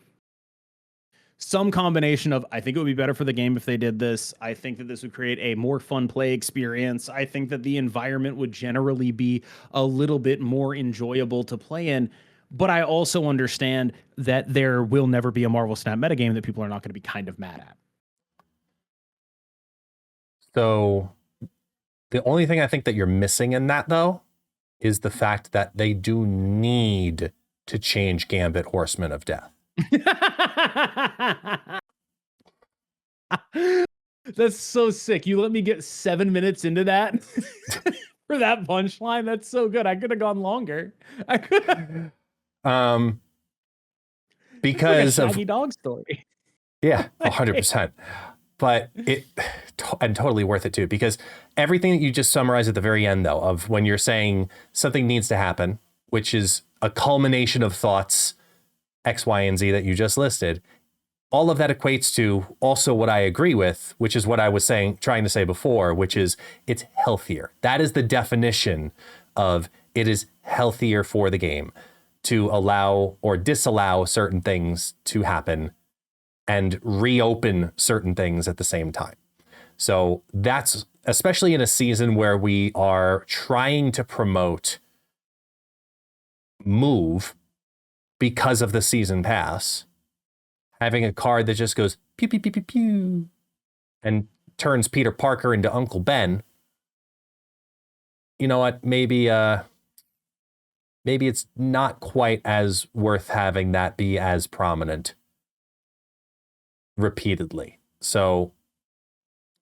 some combination of, I think it would be better for the game if they did this. I think that this would create a more fun play experience. I think that the environment would generally be a little bit more enjoyable to play in. But I also understand that there will never be a Marvel Snap metagame that people are not going to be kind of mad at. So the only thing I think that you're missing in that, though, is the fact that they do need to change Gambit Horseman of Death. That's so sick. You let me get 7 minutes into that for that punchline. That's so good. I could have gone longer. I could have. Because like a Shaggy Dog story. Yeah, 100%. But and totally worth it too, because everything that you just summarized at the very end, though, of when you're saying something needs to happen, which is a culmination of thoughts X, Y, and Z that you just listed, all of that equates to also what I agree with, which is what I was trying to say before, which is it's healthier. That is the definition of it is healthier for the game to allow or disallow certain things to happen and reopen certain things at the same time. So that's, especially in a season where we are trying to promote move because of the season pass, having a card that just goes pew, pew, pew, pew, pew, and turns Peter Parker into Uncle Ben. You know what? Maybe it's not quite as worth having that be as prominent repeatedly. So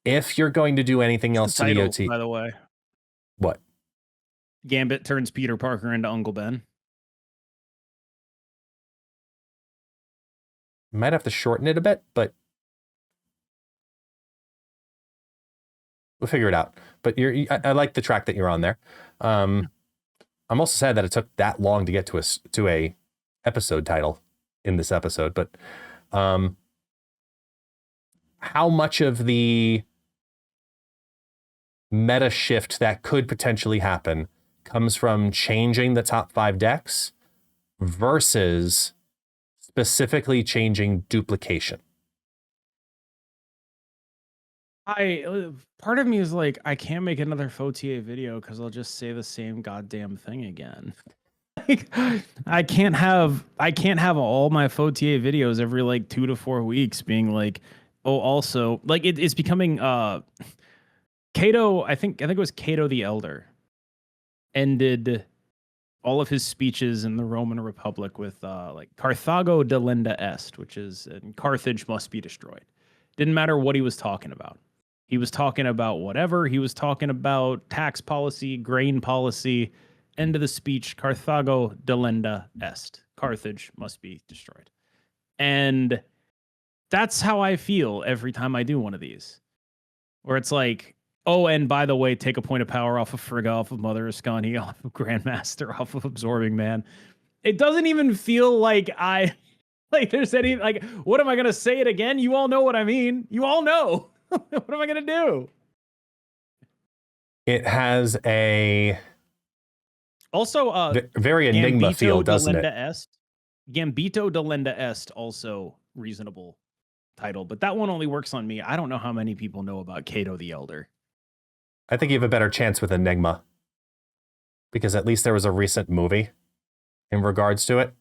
if you're going to do anything else to the OT, by the way, what? Gambit turns Peter Parker into Uncle Ben. Might have to shorten it a bit, but we'll figure it out. But I like the track that you're on there. I'm also sad that it took that long to get to a episode title in this episode. But how much of the meta shift that could potentially happen comes from changing the top 5 decks versus specifically changing duplication? Part of me is like, I can't make another FOTA video because I'll just say the same goddamn thing again. like I can't have all my FOTA videos every like 2 to 4 weeks being like, oh, also like it's becoming Cato, I think it was Cato the Elder ended all of his speeches in the Roman Republic with like Carthago delenda est, which is Carthage must be destroyed. Didn't matter what he was talking about. He was talking about whatever. He was talking about tax policy, grain policy. End of the speech, Carthago delenda est. Carthage must be destroyed. And that's how I feel every time I do one of these. Where it's like, oh, and by the way, take a point of power off of Frigga, off of Mother Ascani, off of Grandmaster, off of Absorbing Man. It doesn't even feel like there's any, like, what am I going to say it again? You all know what I mean. You all know. What am I going to do? It has a... Also, very Enigma Gambito feel, doesn't it? Gambito delenda est, also reasonable title, but that one only works on me. I don't know how many people know about Cato the Elder. I think you have a better chance with Enigma, because at least there was a recent movie in regards to it.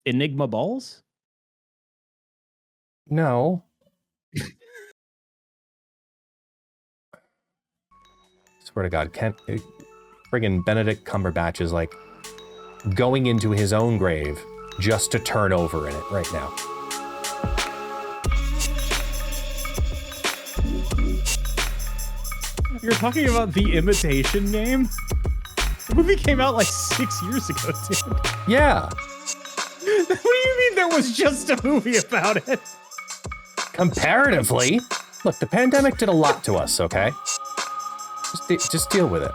Enigma balls? No. Swear to God, friggin' Benedict Cumberbatch is like going into his own grave just to turn over in it right now. You're talking about The Imitation Game? The movie came out like 6 years ago, dude. Yeah. What do you mean there was just a movie about it? Comparatively, look, the pandemic did a lot to us, okay? Just deal with it.